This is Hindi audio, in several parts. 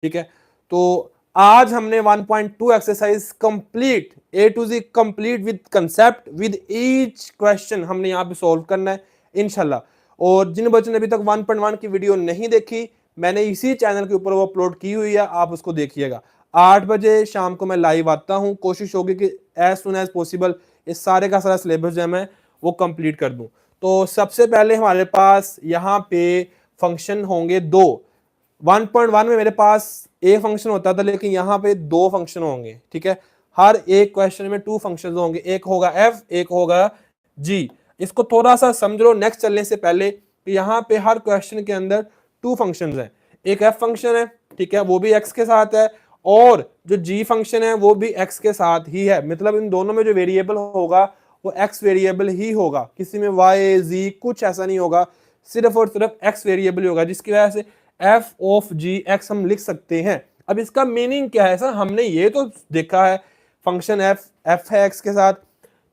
ठीक है, तो आज हमने 1.2 exercise complete A to G complete with concept with each question हमने यहाँ पे सॉल्व करना है इंशाल्लाह। और जिन बच्चों ने अभी तक 1.1 की वीडियो नहीं देखी, मैंने इसी चैनल के ऊपर वो अपलोड की हुई है, आप उसको देखिएगा। 8 बजे शाम को मैं लाइव आता हूँ, कोशिश होगी कि एज सुन एज पॉसिबल इस सारे का सारा सिलेबस जो है मैं वो कंप्लीट कर दूं। तो सबसे पहले हमारे पास यहाँ पे फंक्शन होंगे दो। 1.1 में मेरे पास एक फंक्शन होता था, लेकिन यहाँ पे दो फंक्शन होंगे। ठीक है, हर एक क्वेश्चन में 2 फंक्शन होंगे, एक होगा f, एक होगा g। इसको थोड़ा सा समझ लो नेक्स्ट चलने से पहले कि यहाँ पे हर क्वेश्चन के अंदर 2 फंक्शंस हैं। एक f फंक्शन है, ठीक है, वो भी x के साथ है, और जो g फंक्शन है वो भी x के साथ ही है। मतलब इन दोनों में जो वेरिएबल होगा वो x वेरिएबल ही होगा, किसी में y z कुछ ऐसा नहीं होगा, सिर्फ और सिर्फ x वेरिएबल ही होगा, जिसकी वजह से f ऑफ जी एक्स हम लिख सकते हैं। अब इसका मीनिंग क्या है सर, हमने ये तो देखा है फंक्शन f है x के साथ,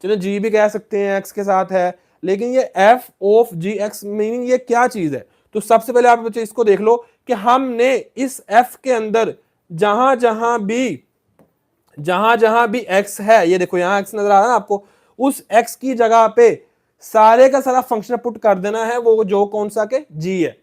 चलो g भी कह सकते हैं x के साथ है, लेकिन ये f of g x meaning ये क्या चीज है। तो सबसे पहले आप बच्चे इसको देख लो कि हमने इस f के अंदर जहां जहां भी x है, ये देखो यहां x नजर आ रहा है ना आपको, उस x की जगह पे सारे का सारा फंक्शन पुट कर देना है, वो जो कौन सा के g है,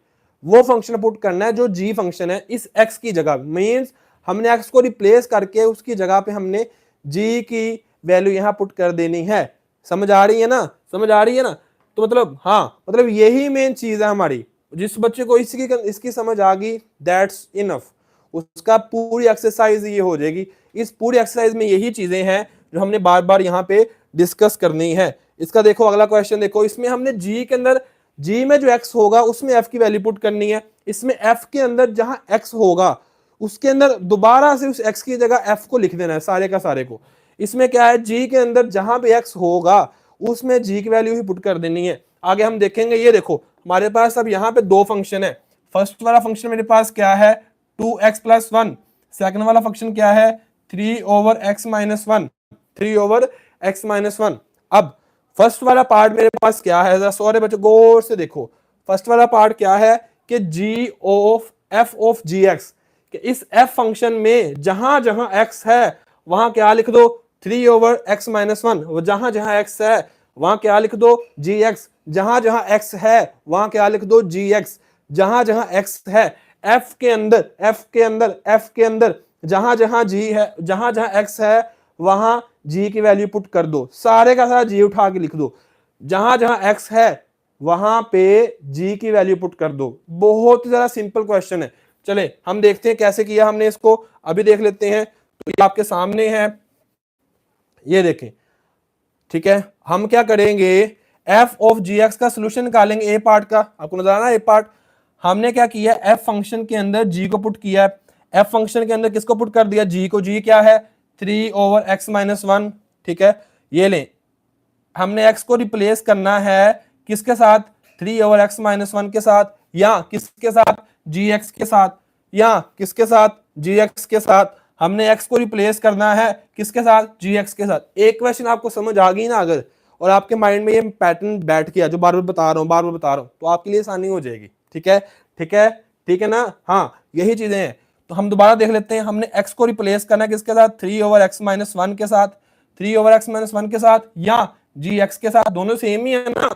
वो फंक्शन पुट करना है जो g फंक्शन है इस x की जगह। मींस हमने x को रिप्लेस करके उसकी जगह पे हमने g की वैल्यू यहां पुट कर देनी है। समझ आ रही है ना, समझ आ रही है ना। तो मतलब हाँ, मतलब यही मेन चीज है हमारी। जिस बच्चे को इसकी समझ आ गई दैट्स इनफ, उसका पूरी एक्सरसाइज ये हो जाएगी। इस पूरी एक्सरसाइज में यही चीजें हैं जो हमने बार बार यहाँ पे डिस्कस करनी है। इसका देखो अगला क्वेश्चन देखो, इसमें हमने g के अंदर, g में जो x होगा उसमें f की वैल्यू पुट करनी है। इसमें f के अंदर जहां x होगा उसके अंदर दोबारा से उस x की जगह f को लिख देना है, सारे का सारे को। इसमें क्या है, g के अंदर जहां भी x होगा उसमें g की वैल्यू ही पुट कर देनी है। आगे हम देखेंगे, ये देखो हमारे पास अब यहाँ पे दो फंक्शन है। फर्स्ट वाला फंक्शन मेरे पास क्या है 2x + 1, सेकंड वाला फंक्शन क्या है 3/x - 1, 3/x - 1। अब फर्स्ट वाला पार्ट मेरे पास क्या है, जरा सॉरी बच्चों गौर से देखो। फर्स्ट वाला पार्ट क्या है कि g of f of gx, कि इस f फंक्शन में जहां जहां x है वहां क्या लिख दो 3/x - 1, जहां जहां x है वहां क्या लिख दो gx, जहां जहां x है वहां क्या लिख दो gx, जहां जहां x है f के अंदर जहां जहां g है, जहां जहां x है वहां g की वैल्यू पुट कर दो, सारे का सारा g उठा के लिख दो, जहां जहां x है वहां पे g की वैल्यू पुट कर दो। बहुत ही ज्यादा सिंपल क्वेश्चन है। चले हम देखते हैं कैसे किया हमने इसको, अभी देख लेते हैं। तो ये आपके सामने है, ये देखें, ठीक है। हम क्या करेंगे, f ऑफ जी एक्स का सोल्यूशन निकालेंगे ए पार्ट का, आपको नजर आ रहा है ए पार्ट। हमने क्या किया, f फंक्शन के अंदर g को पुट किया है, f फंक्शन के अंदर किसको पुट कर दिया, g को। g क्या है 3/x - 1, ठीक है। ये लें, हमने x को रिप्लेस करना है किसके साथ 3/x - 1 के साथ, या किसके साथ gx के साथ, या किसके साथ gx के साथ। हमने x को रिप्लेस करना है किसके साथ gx के साथ। एक क्वेश्चन आपको समझ आ गई ना अगर, और आपके माइंड में ये पैटर्न बैठ गया जो बार बार बता रहा हूं, तो आपके लिए आसानी हो जाएगी। ठीक है, ठीक है, ठीक है ना। हाँ, यही चीजें हैं। तो हम दोबारा देख लेते हैं, हमने x को रिप्लेस करना है किसके साथ 3/x - 1 के साथ, 3/x - 1 के साथ, या gx के साथ, दोनों सेम ही है ना।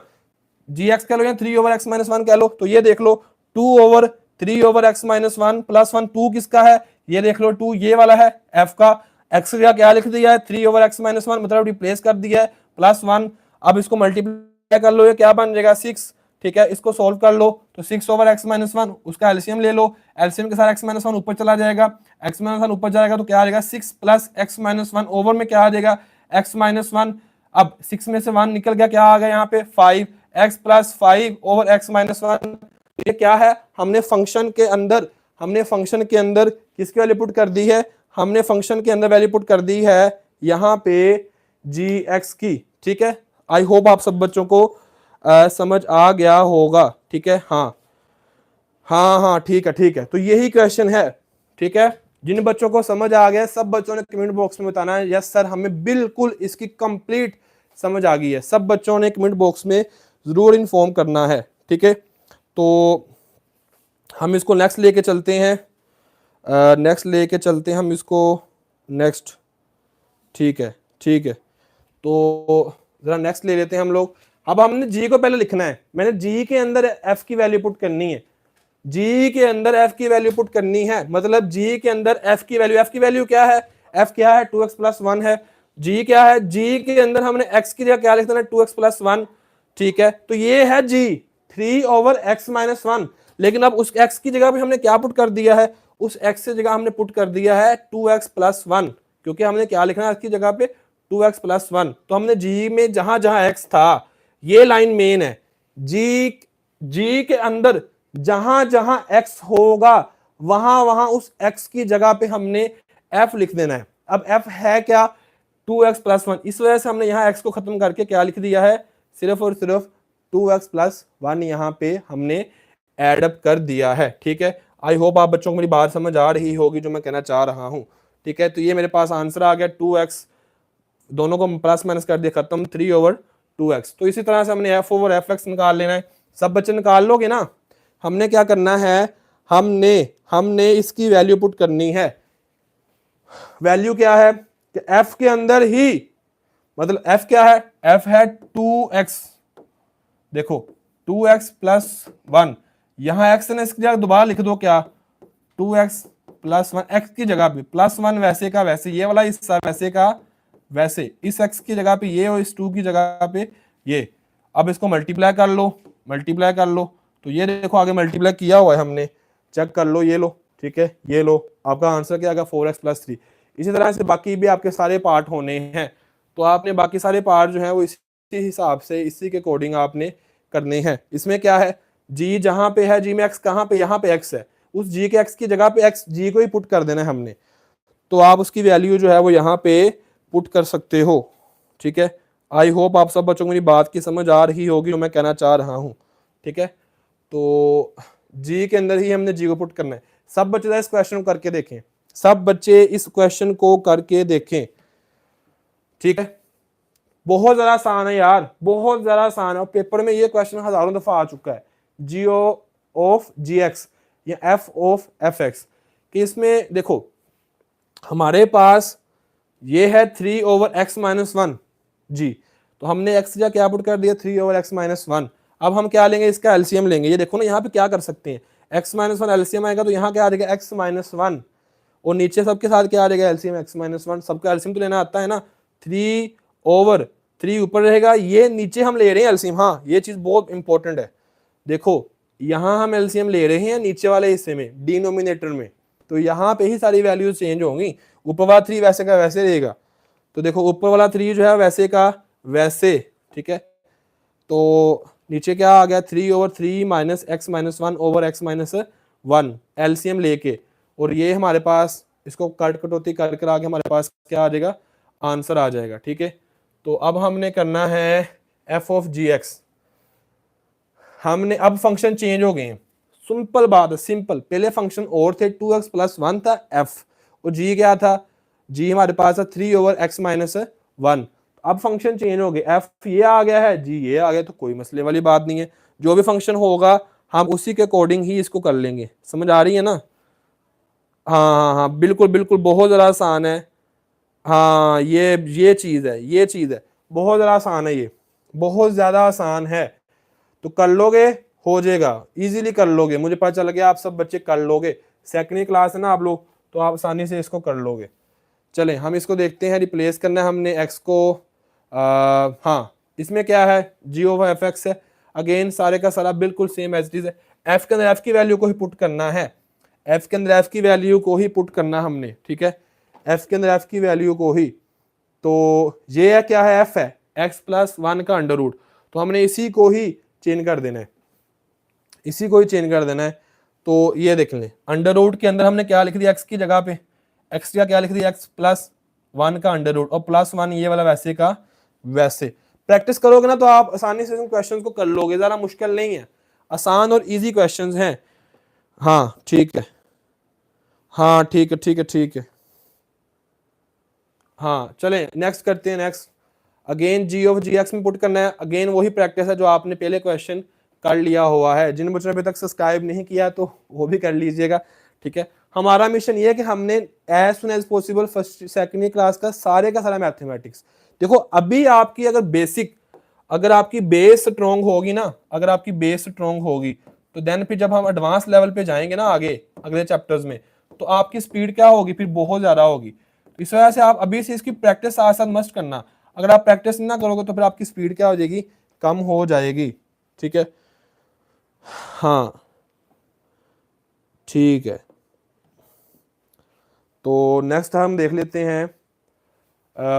gx कह लो या 3/x - 1 कह लो। तो ये देख लो 2/3/x - 1 + 1, 2 किसका है ये देख लो, 2 ये वाला है f का। x का क्या लिख दिया है 3/x - 1, मतलब रिप्लेस कर दिया है, +1। अब इसको मल्टीप्लाई कर लो, ये क्या बन जाएगा 6, ठीक है। इसको सोल्व कर लो तो 6/x - 1, उसका एलसीएम ले लो, एलसीएम के साथ x - 1 ऊपर चला जाएगा, x - 1 ऊपर जाएगा तो क्या आ जाएगा 6 + x - 1 ओवर में क्या आ जाएगा x - 1। अब 6 में से 1 निकल गया, क्या आ गया यहाँ पे 5, x + 5/x - 1। ये क्या है, हमने फंक्शन के अंदर किसकी वैल्यू पुट कर दी है, हमने फंक्शन के अंदर वैल्यू पुट कर दी है यहाँ पे gx की। ठीक है, आई होप आप सब बच्चों को समझ आ गया होगा। ठीक है, हाँ हाँ हाँ, ठीक है ठीक है। तो यही क्वेश्चन है, ठीक है। जिन बच्चों को समझ आ गया सब बच्चों ने कमेंट बॉक्स में बताना है यस सर हमें बिल्कुल इसकी कंप्लीट समझ आ गई है। सब बच्चों ने कमेंट बॉक्स में जरूर इन्फॉर्म करना है, ठीक है। तो हम इसको नेक्स्ट लेके चलते हैं। नेक्स्ट लेके चलते हैं हम इसको, नेक्स्ट। ठीक है, ठीक है, तो ज़रा नेक्स्ट ले लेते हैं हम लोग। अब हमने जी को पहले लिखना है, मैंने जी के अंदर एफ की वैल्यू पुट करनी है, जी के अंदर एफ की वैल्यू पुट करनी है, मतलब जी के अंदर एफ की वैल्यू क्या है, एफ क्या है 2x+1 है, जी क्या है, जी के अंदर हमने x की जगह क्या लिख देना है 2x+1, ठीक है, तो ये है जी 3/x-1, लेकिन अब उस x की जगह पे हमने क्या पुट कर दिया है, उस x की जगह हमने पुट कर दिया है 2x+1, क्योंकि हमने क्या लिखना है इसकी जगह पे 2x+1, तो हमने जी में जहां जहां x था, ये लाइन मेन है, जी के अंदर जहां जहां x होगा वहां वहां उस x की जगह पे हमने f लिख देना है। अब f है क्या 2x+1, इस वजह से हमने यहाँ x को खत्म करके क्या लिख दिया है, सिर्फ और सिर्फ 2x+1 यहाँ पे हमने एडअप कर दिया है। ठीक है, आई होप आप बच्चों को मेरी बात समझ आ रही होगी जो मैं कहना चाह रहा हूँ। ठीक है, तो ये मेरे पास आंसर आ गया 2x, दोनों को प्लस माइनस कर दिया, खत्म 3/2x। तो इसी तरह से हमने f/fx निकाल लेना है। सब बच्चे निकाल लोगे ना। हमने क्या करना है, हमने इसकी वैल्यू पुट करनी है। वैल्यू क्या है कि f के अंदर ही, मतलब f क्या है, f है 2x, देखो 2x+1, यहां x ने इसकी जगह दोबारा लिख दो क्या 2x+1, x की जगह पे +1 वैसे का वैसे, ये वाला हिस्सा वैसे का वैसे, इस x की जगह पे ये और इस 2 की जगह पे ये। अब इसको मल्टीप्लाई कर लो, तो ये देखो आगे मल्टीप्लाई किया हुआ है हमने, चेक कर लो, ये लो, ठीक है, ये लो, आपका आंसर क्या आएगा 4x+3। इसी तरह से बाकी भी आपके सारे पार्ट होने हैं, तो आपने बाकी सारे पार्ट जो है वो इसी हिसाब से, इसी के अकॉर्डिंग आपने करने हैं। इसमें क्या है, जी जहां पे है, जी में x कहां पे, यहाँ पे x है, उस जी के x की जगह पे x जी को ही पुट कर देना है हमने, तो आप उसकी वैल्यू जो है वो यहाँ पे पुट कर सकते हो। ठीक है, आई होप आप सब बच्चों को मेरी बात की समझ आ रही होगी जो मैं कहना चाह रहा हूँ। ठीक है, तो जी के अंदर ही हमने जी को पुट करना है। सब बच्चे इस क्वेश्चन को करके देखें, सब बच्चे इस क्वेश्चन को करके देखें। ठीक है, बहुत ज्यादा आसान है यार, बहुत ज्यादा आसान है, और पेपर में ये क्वेश्चन हजारों दफा आ चुका है, जी ऑफ जी एक्स या एफ ऑफ एफ एक्स, कि इसमें देखो हमारे पास ये है 3/x-1 जी, तो हमने x का क्या पुट कर दिया 3/x-1। अब हम क्या लेंगे, इसका एलसीएम लेंगे। ये देखो ना यहाँ पे क्या कर सकते हैं, x-1 एलसीएम आएगा तो यहाँ क्या आ जाएगा x-1, और नीचे सबके साथ क्या आ जाएगा एलसीएम x-1, सबका एलसीएम तो लेना आता है ना, 3/3 ऊपर रहेगा, ये नीचे हम ले रहे हैं एलसीएम। हाँ, ये चीज बहुत इंपॉर्टेंट है, देखो यहाँ हम एलसीएम ले रहे हैं नीचे वाले हिस्से में, डिनोमिनेटर में, तो यहाँ पे ही सारी वैल्यूज चेंज होंगी, ऊपर वाला 3 वैसे का वैसे रहेगा, तो देखो ऊपर वाला 3 जो है वैसे का वैसे। ठीक है, तो नीचे क्या आ गया 3/3 - x-1/x-1 एलसीएम लेके, और ये हमारे पास इसको कटौती कर कर आगे हमारे पास क्या आ जाएगा, आंसर आ जाएगा। ठीक है, तो अब हमने करना है f ऑफ जी एक्स। हमने अब फंक्शन चेंज हो गए हैं, सिंपल बात है, सिंपल। पहले फंक्शन और थे 2x+1 था f, और g क्या था, g हमारे पास है 3/x-1। अब फंक्शन चेंज हो गए, f ये आ गया है, g ये आ गया, तो कोई मसले वाली बात नहीं है, जो भी फंक्शन होगा हम उसी के अकॉर्डिंग ही इसको कर लेंगे। समझ आ रही है ना। हाँ हाँ हाँ, बिल्कुल बिल्कुल, बहुत ज़्यादा आसान है। हाँ, ये चीज़ है, ये चीज़ है, बहुत ज़्यादा आसान है, ये बहुत ज़्यादा आसान है, तो कर लोगे, हो जाएगा, इजीली कर लोगे, मुझे पता चल गया आप सब बच्चे कर लोगे। सेकंड क्लास है ना आप लोग, तो आप आसानी से इसको कर लोगे। चलें हम इसको देखते हैं, रिप्लेस करना है हमने x को, हाँ इसमें क्या है जी ओवर एफ एक्स है, अगेन सारे का सारा बिल्कुल सेम एज इट इज है। f के अंदर f की वैल्यू को ही पुट करना है, f के अंदर f की वैल्यू को ही पुट करना हमने। ठीक है, f के अंदर f की वैल्यू को ही, तो ये क्या है, f है x+1 का अंडर रूट, तो हमने इसी को ही चेंज कर देना है, इसी को ही चेंज कर देना है। तो ये देख लें, अंडर रूट के अंदर हमने क्या लिख दिया, x की जगह पे x का क्या लिख दिया, x+1 का अंडर रूट, और +1 ये वाला वैसे का वैसे। प्रैक्टिस करोगे ना तो आप आसानी से इन क्वेश्चन को कर लोगे, ज़्यादा मुश्किल नहीं है, आसान और इजी क्वेश्चन हैं। हाँ ठीक है, हाँ ठीक है ठीक है ठीक है, हाँ चलें नेक्स्ट करते हैं। Next again g of g x में पुट करना है, अगेन वही प्रैक्टिस है जो आपने पहले क्वेश्चन कर लिया हुआ है। जिन बच्चों ने अभी तक सब्सक्राइब नहीं किया तो वो भी कर लीजिएगा। ठीक है, हमारा मिशन ये है कि हमने as soon as possible first second class का सारा मैथमेटिक्स, देखो अभी आपकी अगर आपकी बेस स्ट्रॉन्ग होगी ना, अगर आपकी बेस स्ट्रॉन्ग होगी तो देन फिर जब हम एडवांस लेवल पे जाएंगे ना आगे अगले चैप्टर्स में, तो आपकी स्पीड क्या होगी, फिर बहुत ज्यादा होगी। इस वजह से आप अभी से इसकी प्रैक्टिस साथ साथ मस्ट करना। अगर आप प्रैक्टिस ना करोगे तो फिर आपकी स्पीड क्या हो जाएगी, कम हो जाएगी। ठीक है, हाँ ठीक है। तो नेक्स्ट हम देख लेते हैं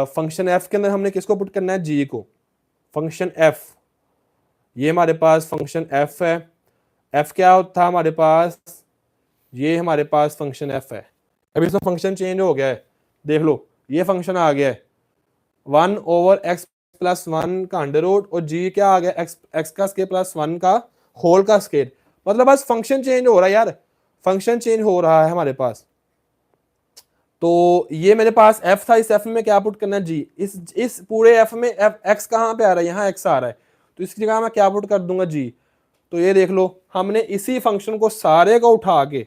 फंक्शन एफ के अंदर हमने किसको पुट करना है, जी को। फंक्शन एफ, ये हमारे पास फंक्शन एफ है। एफ क्या था हमारे पास, ये हमारे पास फंक्शन एफ है। अभी इसमें फंक्शन चेंज हो गया है, देख लो ये फंक्शन आ गया है 1/x+1 का अंडर रूट, और जी क्या आ गया, एक्स का स्केयर प्लस 1 का होल का स्केयर। मतलब बस फंक्शन चेंज हो रहा है यार, फंक्शन चेंज हो रहा है हमारे पास। तो ये मेरे पास f था, इस f में क्या पुट करना है, g। इस पूरे f में x कहाँ पे आ रहा है, यहाँ x आ रहा है, तो इसकी जगह मैं क्या पुट कर दूंगा, g। तो ये देख लो हमने इसी फंक्शन को सारे को उठा के,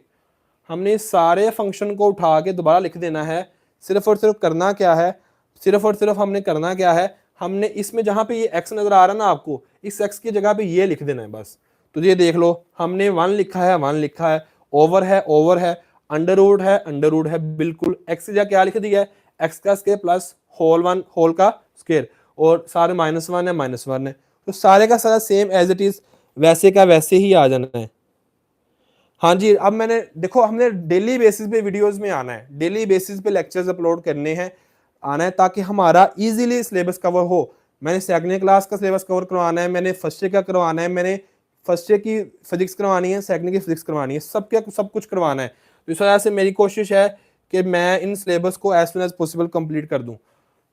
हमने इस सारे फंक्शन को उठा के दोबारा लिख देना है। सिर्फ और सिर्फ करना क्या है, सिर्फ और सिर्फ हमने करना क्या है, हमने इसमें जहां पे ये x नजर आ रहा है ना आपको, इस x की जगह पे ये लिख देना है बस। तो ये देख लो हमने 1 लिखा है, 1 लिखा है, ओवर है, ओवर है, अंडर रूट है, अंडर रूट है, बिल्कुल x की जगह क्या लिख दिया है, x का स्केयर प्लस होल 1 होल का स्केयर, और सारे -1 है, -1 है। तो सारे का सारा सेम एज इट इज वैसे का वैसे ही आ जाना है। हाँ जी, अब मैंने देखो हमने डेली बेसिस पे वीडियोस में आना है, डेली बेसिस पे लेक्चर्स अपलोड करने हैं, आना है, ताकि हमारा इजीली सिलेबस कवर हो। मैंने सेकंड क्लास का सिलेबस कवर करवाना है, मैंने फर्स्ट ईयर का करवाना है, मैंने फर्स्ट ईयर की फिजिक्स करवानी है, सेकंड की फिजिक्स करवानी है, सब कुछ करवाना है। तो इस वजह से मेरी कोशिश है कि मैं इन सिलेबस को as soon as possible complete कर दूं।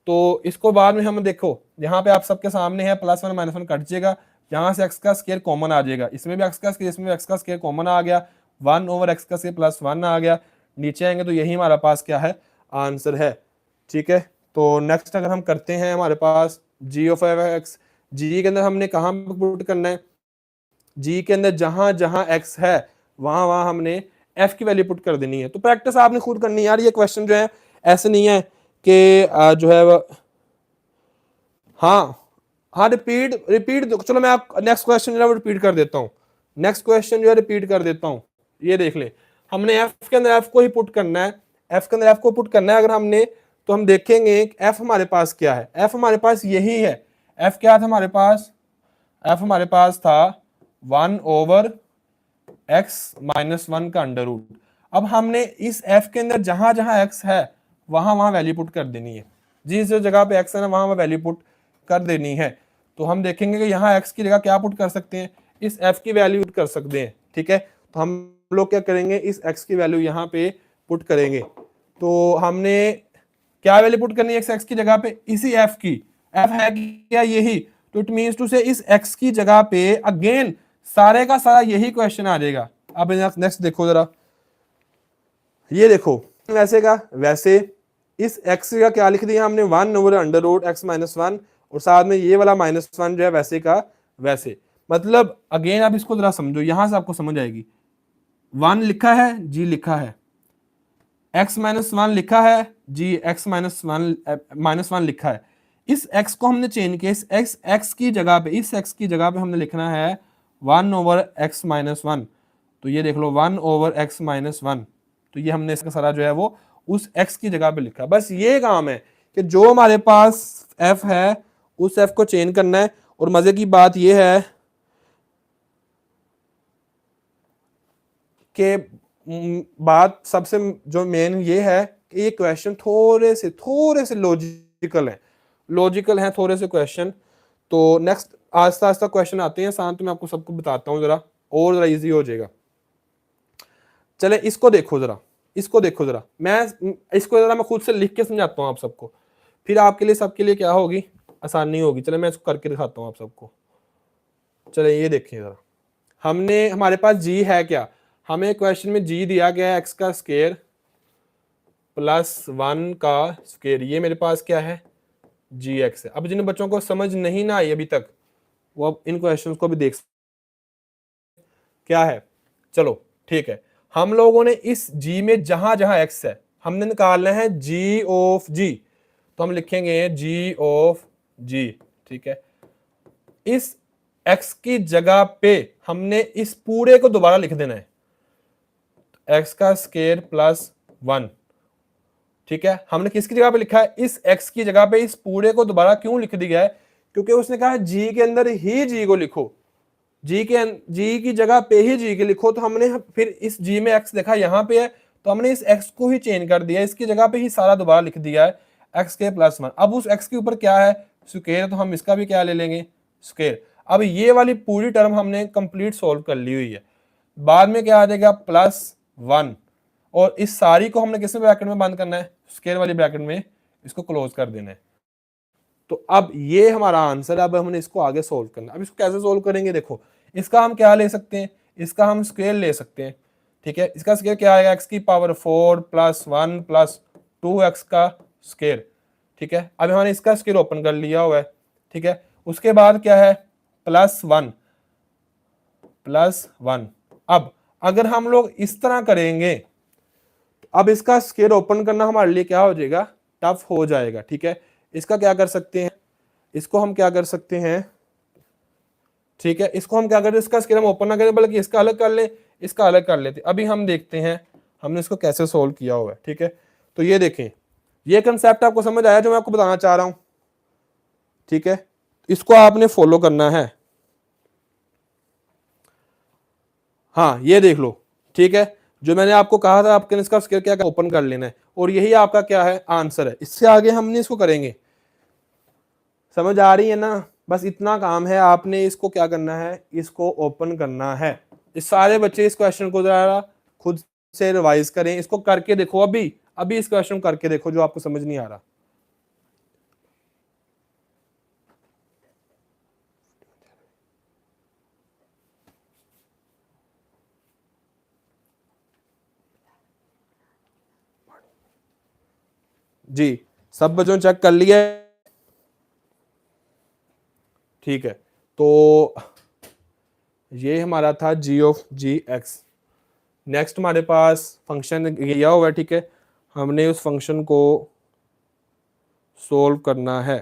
तो इसको बाद में हम देखो यहाँ पे आप सबके सामने है +1 -1 कट जाएगा, यहाँ से x का स्केयर कॉमन आ जाएगा, इसमें भी x का स्केयर, इसमें भी x का स्केयर कॉमन आ गया, 1/x का स्केयर +1 आ गया। नीचे आएंगे तो यही हमारा पास क्या है, आंसर है। ठीक है, तो नेक्स्ट अगर हम करते हैं हमारे पास g ऑफ x, g के अंदर हमने कहाँ पुट करना है, g के अंदर जहां जहां x है वहां वहां हमने f की वैल्यू पुट कर देनी है। तो प्रैक्टिस आपने खुद करनी है यार, ये क्वेश्चन जो है ऐसे नहीं है कि जो है हाँ हाँ रिपीट चलो मैं आप नेक्स्ट क्वेश्चन जो है वो रिपीट कर देता हूँ, नेक्स्ट क्वेश्चन जो है रिपीट कर देता हूँ। ये देख ले, हमने f के अंदर f को ही पुट करना है, f के अंदर f को पुट करना है। अगर हमने तो हम देखेंगे f हमारे पास क्या है, f हमारे पास यही है। f क्या था हमारे पास, f हमारे पास था 1/x-1 का अंडर रूट। अब हमने इस f के अंदर जहां जहां x है वहां वहां वैल्यू पुट कर देनी है, जिस जगह पे x है ना वहां वैल्यू पुट कर देनी है। तो हम देखेंगे कि यहाँ x की जगह क्या पुट कर सकते हैं, इस f की वैल्यू पुट कर सकते हैं। ठीक है, तो हम लोग क्या करेंगे, इस x की वैल्यू यहाँ पे पुट करेंगे। तो हमने क्या वैल्यू पुट करनी है x की जगह पे, इसी f की, f है क्या यही, तो इट मींस टू से इस x की जगह पे अगेन सारे का सारा यही क्वेश्चन आ जाएगा। अब नेक्स्ट देखो जरा, ये देखो वैसे का वैसे, इस x का क्या लिख दिया हमने 1/√x-1, और साथ में ये वाला -1 जो है वैसे का वैसे। मतलब अगेन आप इसको जरा समझो, यहां से आपको समझ आएगी। 1 लिखा है, g लिखा है, x-1 लिखा है, g x-1 लिखा है। इस x को हमने चेंज किया, इस x की जगह पे, इस x की जगह पे हमने लिखना है 1/x-1। तो ये देख लो 1/x-1, तो ये हमने इसका सारा जो है वो उस x की जगह पे लिखा। बस ये काम है कि जो हमारे पास f है उस f को चेंज करना है। और मजे की बात ये है कि बात सबसे जो मेन ये है कि ये क्वेश्चन थोड़े से लॉजिकल है थोड़े से क्वेश्चन। तो नेक्स्ट आस्ता आस्ता क्वेश्चन आते हैं साथ, तो मैं आपको सबको बताता हूँ जरा, और जरा इजी हो जाएगा। चले इसको देखो जरा, मैं खुद से लिख के समझाता हूँ आप सबको, फिर आपके लिए सबके लिए क्या होगी, आसानी होगी। चले मैं इसको करके दिखाता हूँ आप सबको। चले ये देखिए जरा, हमारे पास g है क्या, हमें क्वेश्चन में g दिया गया है x का स्केयर +1 का स्केयर, ये मेरे पास क्या है, gx है। अब जिन बच्चों को समझ नहीं ना आई अभी तक, वो अब इन क्वेश्चंस को भी देख क्या है। चलो ठीक है, हम लोगों ने इस g में जहां जहां x है हमने निकालना है g ऑफ g, तो हम लिखेंगे g ऑफ g, ठीक है। इस x की जगह पे हमने इस पूरे को दोबारा लिख देना है, x का स्क्वायर प्लस 1, ठीक है। हमने किसकी जगह पे लिखा है, इस x की जगह पे इस पूरे को दोबारा क्यों लिख दिया है, क्योंकि उसने कहा g के अंदर ही g को लिखो, g की जगह पे ही g के लिखो। तो हमने फिर इस g में x देखा यहाँ पे है, तो हमने इस x को ही चेंज कर दिया, इसकी जगह पे ही सारा दोबारा लिख दिया है x के प्लस 1। अब उस x के ऊपर क्या है, स्क्वायर, तो हम इसका भी क्या ले लेंगे, स्क्वायर। अब ये वाली पूरी टर्म हमने कंप्लीट सोल्व कर ली हुई है। बाद में क्या आ जाएगा, प्लस 1, और इस सारी को हमने किस ब्रैकेट में बंद करना है, स्क्वायर वाली ब्रैकेट में इसको क्लोज कर देना है। तो अब ये हमारा आंसर है। अब हमने इसको आगे सोल्व करना है। अब इसको कैसे सोल्व करेंगे, देखो इसका हम क्या ले सकते हैं, इसका हम स्क्वायर ले सकते हैं, ठीक है। इसका स्क्वायर क्या आएगा, x की पावर 4 प्लस 1 प्लस 2x का स्क्वायर, ठीक है। अब हमने इसका स्क्वायर ओपन कर लिया हुआ है, ठीक है। उसके बाद क्या है, प्लस 1 प्लस 1। अब अगर हम लोग इस तरह करेंगे, अब इसका स्क्वायर ओपन करना हमारे लिए क्या हो जाएगा, टफ हो जाएगा, ठीक है। इसका क्या कर सकते हैं, इसको हम क्या कर सकते हैं, ठीक है, इसको हम क्या करें, इसका स्क्वायर हम ओपन ना करें बल्कि इसका अलग कर ले, इसका अलग कर लेते। अभी हम देखते हैं हमने इसको कैसे सोल्व किया हुआ है, ठीक है। तो ये देखें, ये कंसेप्ट आपको समझ आया जो मैं आपको बताना चाह रहा हूं, ठीक है। इसको आपने फॉलो करना है। हाँ ये देख लो, ठीक है, जो मैंने आपको कहा था आपके इसका स्क्वायर क्या ओपन कर लेना है, और यही आपका क्या है, आंसर है। इससे आगे हमने इसको करेंगे, समझ आ रही है ना। बस इतना काम है, आपने इसको क्या करना है, इसको ओपन करना है। इस सारे बच्चे इस क्वेश्चन को जरा खुद से रिवाइज करें, इसको करके देखो, अभी अभी इस क्वेश्चन करके देखो जो आपको समझ नहीं आ रहा। जी सब बच्चों चेक कर लिया, ठीक है। तो ये हमारा था g of g x. Next हमारे पास फंक्शन दिया हुआ है, ठीक है। हमने उस फंक्शन को सोल्व करना है।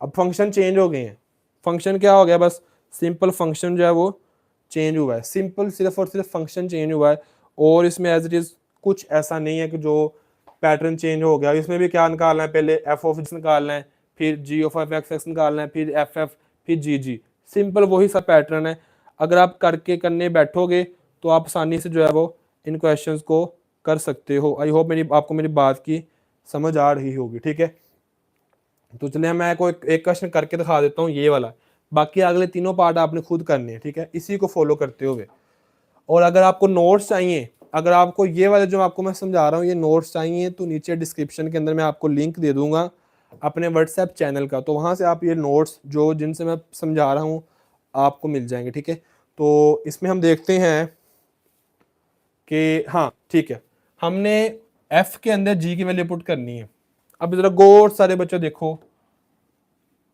अब फंक्शन चेंज हो गए हैं, फंक्शन क्या हो गया, बस सिंपल फंक्शन जो है वो चेंज हुआ है, सिंपल सिर्फ और सिर्फ फंक्शन चेंज हुआ है। और इसमें एज इट इज कुछ ऐसा नहीं है कि जो पैटर्न चेंज हो गया। इसमें भी क्या निकालना है, पहले एफ ऑफ निकालना है, फिर जी ऑफ एफ एक्स निकालना है, फिर एफ एफ, फिर जी जी, सिंपल वही सा पैटर्न है। अगर आप करने बैठोगे तो आप आसानी से जो है वो इन क्वेश्चंस को कर सकते हो। आई होप आपको मेरी बात की समझ आ रही होगी, ठीक है। तो चलिए मैं कोई एक क्वेश्चन करके दिखा देता हूँ, ये वाला। बाकी अगले तीनों पार्ट आपने खुद करने हैं, ठीक है, इसी को फॉलो करते हुए। और अगर आपको नोट्स चाहिए, अगर आपको ये वाले जो आपको मैं समझा रहा हूँ ये नोट्स चाहिए, तो नीचे डिस्क्रिप्शन के अंदर मैं आपको लिंक दे दूंगा अपने व्हाट्सएप चैनल का, तो वहाँ से आप ये नोट्स जो जिनसे मैं समझा रहा हूँ आपको मिल जाएंगे, ठीक है। तो इसमें हम देखते हैं कि हाँ ठीक है, हमने एफ के अंदर जी की वैल्यू पुट करनी है। अब जरा गौर सारे बच्चों देखो,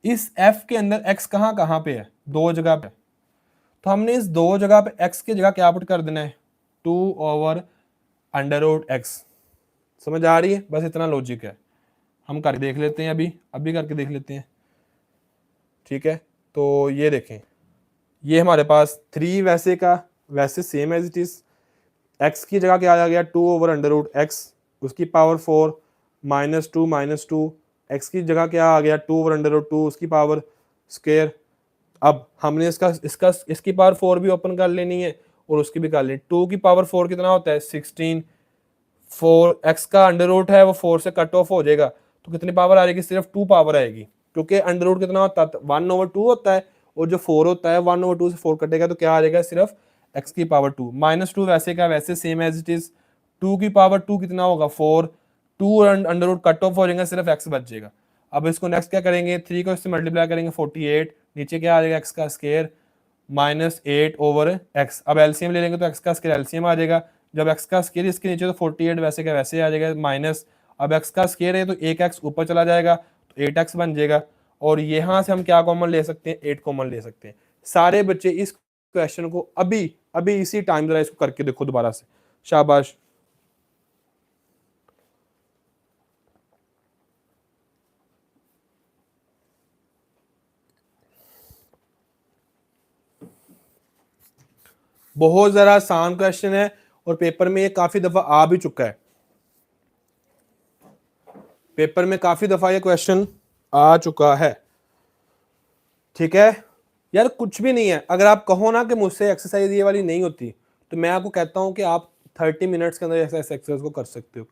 इस एफ के अंदर एक्स कहाँ कहाँ पे है, दो जगह पे। तो हमने इस दो जगह पे एक्स की जगह क्या पुट कर देना है, 2/√x। समझ आ रही है, बस इतना लॉजिक है। हम करके देख लेते हैं, अभी करके देख लेते हैं, ठीक है। तो ये देखें, ये हमारे पास 3 वैसे का वैसे same as it is, x की जगह क्या आ गया, 2/√x, उसकी पावर 4 -2 एक्स की जगह क्या आ गया, 2/√2, उसकी पावर स्क्वायर। अब हमने इसकी पावर 4 भी ओपन कर लेनी है और उसकी भी कर लेनी। 2 की पावर 4 कितना होता है, 16। 4 एक्स का अंडर रूट है वो 4 से कट ऑफ हो जाएगा, तो कितनी पावर आ जाएगी, सिर्फ 2 पावर आएगी, क्योंकि अंडर रूट कितना होता है, 1/2 होता है, और जो 4 होता है 1/2 से 4 कटेगा तो क्या आ जाएगा, सिर्फ एक्स की पावर 2। -2 वैसे का वैसे सेम एज इट इज, 2 की पावर 2 कितना होगा, 4, 2 अंडर रूट कट ऑफ हो जाएगा, सिर्फ एक्स बच जाएगा। अब इसको नेक्स्ट क्या करेंगे, 3 को इससे मल्टीप्लाई करेंगे 48, नीचे क्या आ जाएगा, एक्स का स्क्वायर -8/x। अब एलसीएम ले लेंगे तो एक्स का स्क्वायर एलसीएम आ जाएगा। जब एक्स का स्क्वायर इसके नीचे तो 48 वैसे का वैसे आ जाएगा, माइनस, अब एक्स का स्क्वायर है तो एक एक्स ऊपर चला जाएगा तो 8x बन जाएगा। और यहाँ से हम क्या कॉमन ले सकते हैं, 8 कॉमन ले सकते हैं। सारे बच्चे इस क्वेश्चन को अभी अभी इसी टाइम जरा इसको करके देखो दोबारा से, शाबाश। बहुत जरा आसान क्वेश्चन है और पेपर में ये काफी दफा आ भी चुका है, पेपर में काफी दफा ये क्वेश्चन आ चुका है, ठीक है यार। कुछ भी नहीं है, अगर आप कहो ना कि मुझसे एक्सरसाइज ये वाली नहीं होती, तो मैं आपको कहता हूं कि आप 30 मिनट्स के अंदर एक्सरसाइज को कर सकते हो,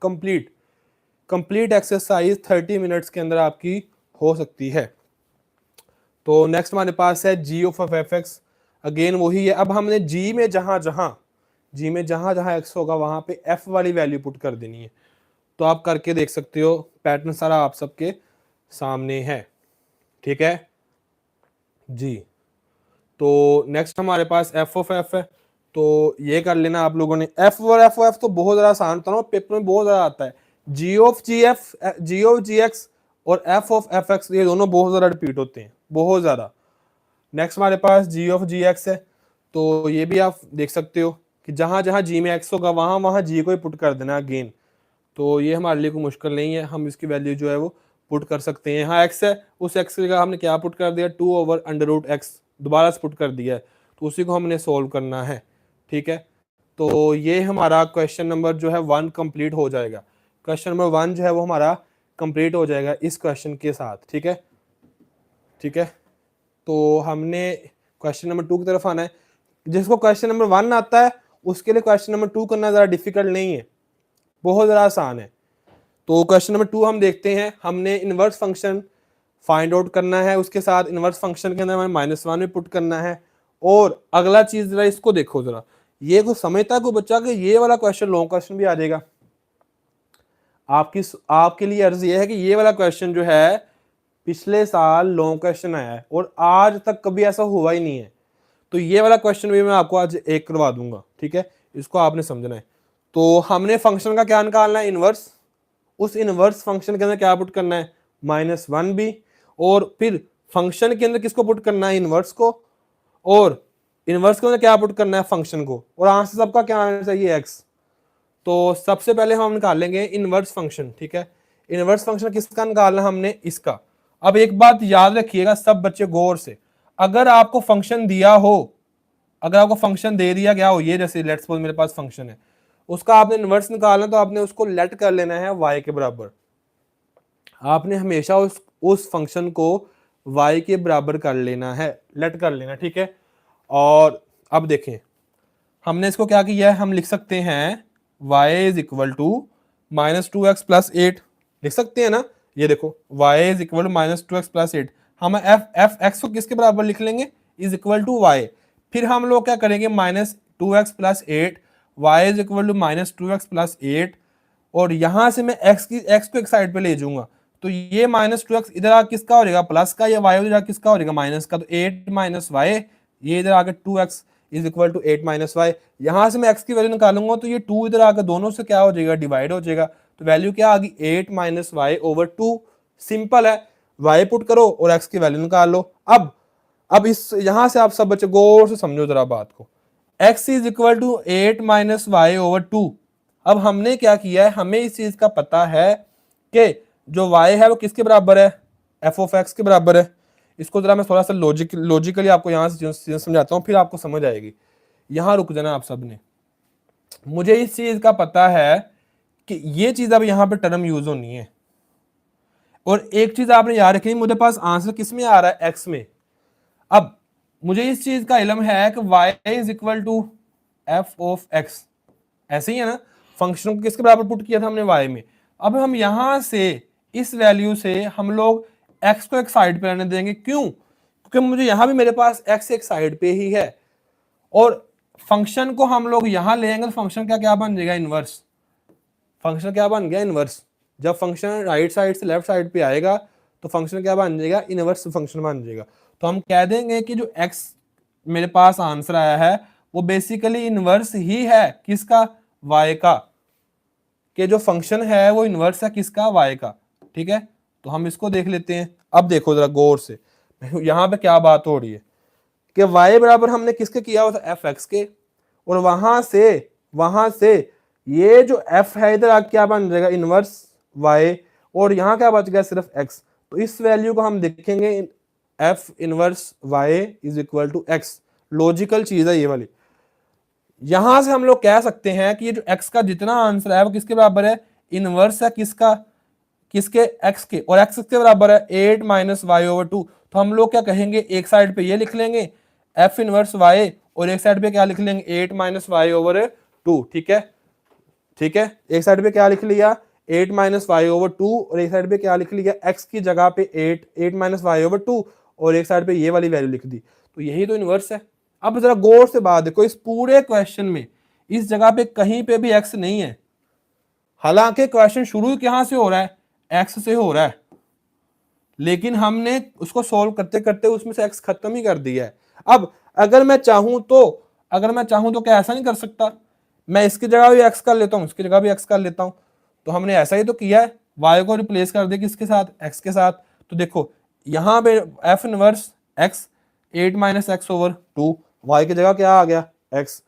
कंप्लीट एक्सरसाइज 30 मिनट्स के अंदर आपकी हो सकती है। तो नेक्स्ट हमारे पास है जी ऑफ एफ एक्स, अगेन वही है। अब हमने जी में जहां जहां एक्स होगा वहां पे एफ वाली वैल्यू पुट कर देनी है। तो आप करके देख सकते हो, पैटर्न सारा आप सबके सामने है, ठीक है जी। तो नेक्स्ट हमारे पास एफ ऑफ एफ है, तो ये कर लेना आप लोगों ने। एफ और एफ तो बहुत ज्यादा आसान होता है, पेपर में बहुत ज्यादा आता है। जी ऑफ जी एक्स और एफ ऑफ एफ एक्स, ये दोनों बहुत ज्यादा रिपीट होते हैं, बहुत ज्यादा। नेक्स्ट हमारे पास जी ऑफ जी एक्स है, तो ये भी आप देख सकते हो कि जहां जहां जी में एक्स होगा वहां वहां जी को ही पुट कर देना अगेन। तो ये हमारे लिए कोई मुश्किल नहीं है, हम इसकी वैल्यू जो है वो पुट कर सकते हैं। यहाँ एक्स है, उस एक्स की जगह हमने क्या पुट कर दिया, 2/√x दोबारा से पुट कर दिया है, तो उसी को हमने सोल्व करना है, ठीक है। तो ये हमारा क्वेश्चन नंबर जो है 1 कंप्लीट हो जाएगा। क्वेश्चन नंबर 1 जो है वो हमारा कंप्लीट हो जाएगा इस क्वेश्चन के साथ, ठीक है, ठीक है। तो हमने क्वेश्चन नंबर 2 की तरफ आना है। जिसको क्वेश्चन नंबर 1 आता है उसके लिए क्वेश्चन नंबर 2 करना ज़्यादा डिफिकल्ट नहीं है, बहुत ज़्यादा आसान है। तो क्वेश्चन नंबर 2 हम देखते हैं। हमने इनवर्स फंक्शन फाइंड आउट करना है, उसके साथ इनवर्स फंक्शन के अंदर हमें -1 में पुट करना है। और अगला चीज जरा इसको देखो जरा, ये को समझता कोई बच्चा कि ये वाला क्वेश्चन लॉन्ग क्वेश्चन भी आ जाएगा। आपके लिए अर्ज ये है कि ये वाला क्वेश्चन जो है पिछले साल लॉन्ग क्वेश्चन आया है और आज तक कभी ऐसा हुआ ही नहीं है। तो ये वाला क्वेश्चन भी मैं आपको आज एक करवा दूंगा, ठीक है, इसको आपने समझना है। तो हमने फंक्शन का क्या निकालना है, इनवर्स। उस इनवर्स फंक्शन के अंदर क्या पुट करना है, -1 भी, और फिर फंक्शन के अंदर किसको पुट करना है, इनवर्स को, और इनवर्स के अंदर क्या पुट करना है, फंक्शन को, और आंसर सबका क्या आना चाहिए, एक्स। तो सबसे पहले हम निकालेंगे इनवर्स फंक्शन, ठीक है। इनवर्स फंक्शन किसका निकालना हमने, इसका। अब एक बात याद रखिएगा सब बच्चे गौर से, अगर आपको फंक्शन दिया हो, अगर आपको फंक्शन दे दिया गया हो, ये जैसे लेट्स सपोज मेरे पास फंक्शन है, उसका आपने इनवर्स निकालना, तो आपने उसको लेट कर लेना है y के बराबर। आपने हमेशा उस फंक्शन को y के बराबर कर लेना है, लेट कर लेना, ठीक है। और अब देखें हमने इसको क्या किया है, हम लिख सकते हैं y is equal to -2x + 8 लिख सकते हैं ना। ये देखो y is equal to -2x + 8, हम एफ एक्स को किसके बराबर लिख लेंगे, इज इक्वल टू y। फिर हम लोग क्या करेंगे, -2x + 8, y is equal to -2x + 8, और यहां से मैं x को एक साइड पे ले जाऊंगा, तो ये -2x इधर आके किसका हो जाएगा, प्लस का, या y उधर आके किसका हो जाएगा, माइनस का। तो 8 - y, ये इधर आके 2x is equal to 8 - y। यहां से मैं x की वैल्यू निकालूंगा तो ये 2 इधर आकर दोनों से क्या हो जाएगा, डिवाइड हो जाएगा। तो वैल्यू क्या आ गई, 8 - y/2। सिंपल है, y पुट करो और x की वैल्यू निकाल लो। अब इस यहां से आप सब बच्चे गौर से समझो जरा बात को, x is equal to 8 - y/2। अब हमने क्या किया है, हमें इस चीज का पता है कि जो y है वो किसके बराबर है, f ऑफ x के बराबर है। इसको जरा मैं थोड़ा सा लॉजिकली आपको यहाँ से समझाता हूँ, फिर आपको समझ आएगी। यहाँ रुक जाना आप सब ने। मुझे इस चीज का पता है कि ये चीज अब यहाँ पे टर्म यूज होनी है, और एक चीज आपने याद रखनी, मुझे पास आंसर किस में आ रहा है, एक्स में। अब मुझे इस चीज का इल्म है कि y is equal to f of x, ऐसे ही है ना। फंक्शन को किसके बराबर पुट किया था हमने, y में। अब हम यहां से इस वैल्यू से हम लोग x को एक साइड पे रहने देंगे, क्यों, क्योंकि मुझे यहां भी मेरे पास x एक साइड पे ही है, और फंक्शन को हम लोग यहां ले आएंगे तो फंक्शन क्या बन जाएगा, इनवर्स। फंक्शन क्या बन गया, इनवर्स। जब फंक्शन राइट साइड से लेफ्ट साइड पे आएगा तो फंक्शन क्या बन जाएगा, इनवर्स फंक्शन बन जाएगा। तो हम कह देंगे कि जो x मेरे पास आंसर आया है वो बेसिकली इनवर्स ही है, किसका, y का, कि जो फंक्शन है वो इनवर्स है किसका, y का, ठीक है। तो हम इसको देख लेते हैं। अब देखो जरा गौर से, यहां पे क्या बात हो रही है कि y बराबर हमने किसके किया हुआ था, एफ एक्स के, और वहां से ये जो f है इधर आके क्या बन जाएगा, इनवर्स y, और यहाँ क्या बच गया, सिर्फ x। तो इस वैल्यू को हम देखेंगे f inverse y is equal to x। Logical चीज है ये वाली। यहां से हम लोग कह सकते हैं कि ये जो x का जितना आंसर है वो किसके बराबर है, इनवर्स है किसका, किसके, x के, और x किसके बराबर है 8 माइनस वाई ओवर 2। तो हम लोग क्या कहेंगे, एक साइड पे ये लिख लेंगे f इनवर्स y, और एक साइड पे क्या लिख लेंगे 8 माइनस वाई ओवर 2। ठीक है, ठीक है, एक साइड पे क्या लिख लिया 8 माइनस वाई ओवर 2, और एक साइड पे क्या लिख लिया x की जगह पे 8 माइनस वाई ओवर 2, और एक साइड पे ये वाली वैल्यू लिख दी। तो यही तो इनवर्स है। अब जरा गौर से बात देखो, इस पूरे क्वेश्चन में इस जगह पे कहीं पे भी x नहीं है, हालांकि क्वेश्चन शुरू कहां से हो रहा है, x से हो रहा है, लेकिन हमने उसको सॉल्व करते करते उसमें से x खत्म ही कर दिया है। अब अगर मैं चाहूं तो क्या ऐसा नहीं कर सकता, मैं इसकी जगह भी x कर लेता हूं, इसकी जगह भी x कर लेता हूं। तो हमने ऐसा ही तो किया है, y को रिप्लेस कर दिया किसके साथ, x के साथ। तो देखो यहां पे f inverse x 8 minus x over 2, y की जगह क्या आ गया x।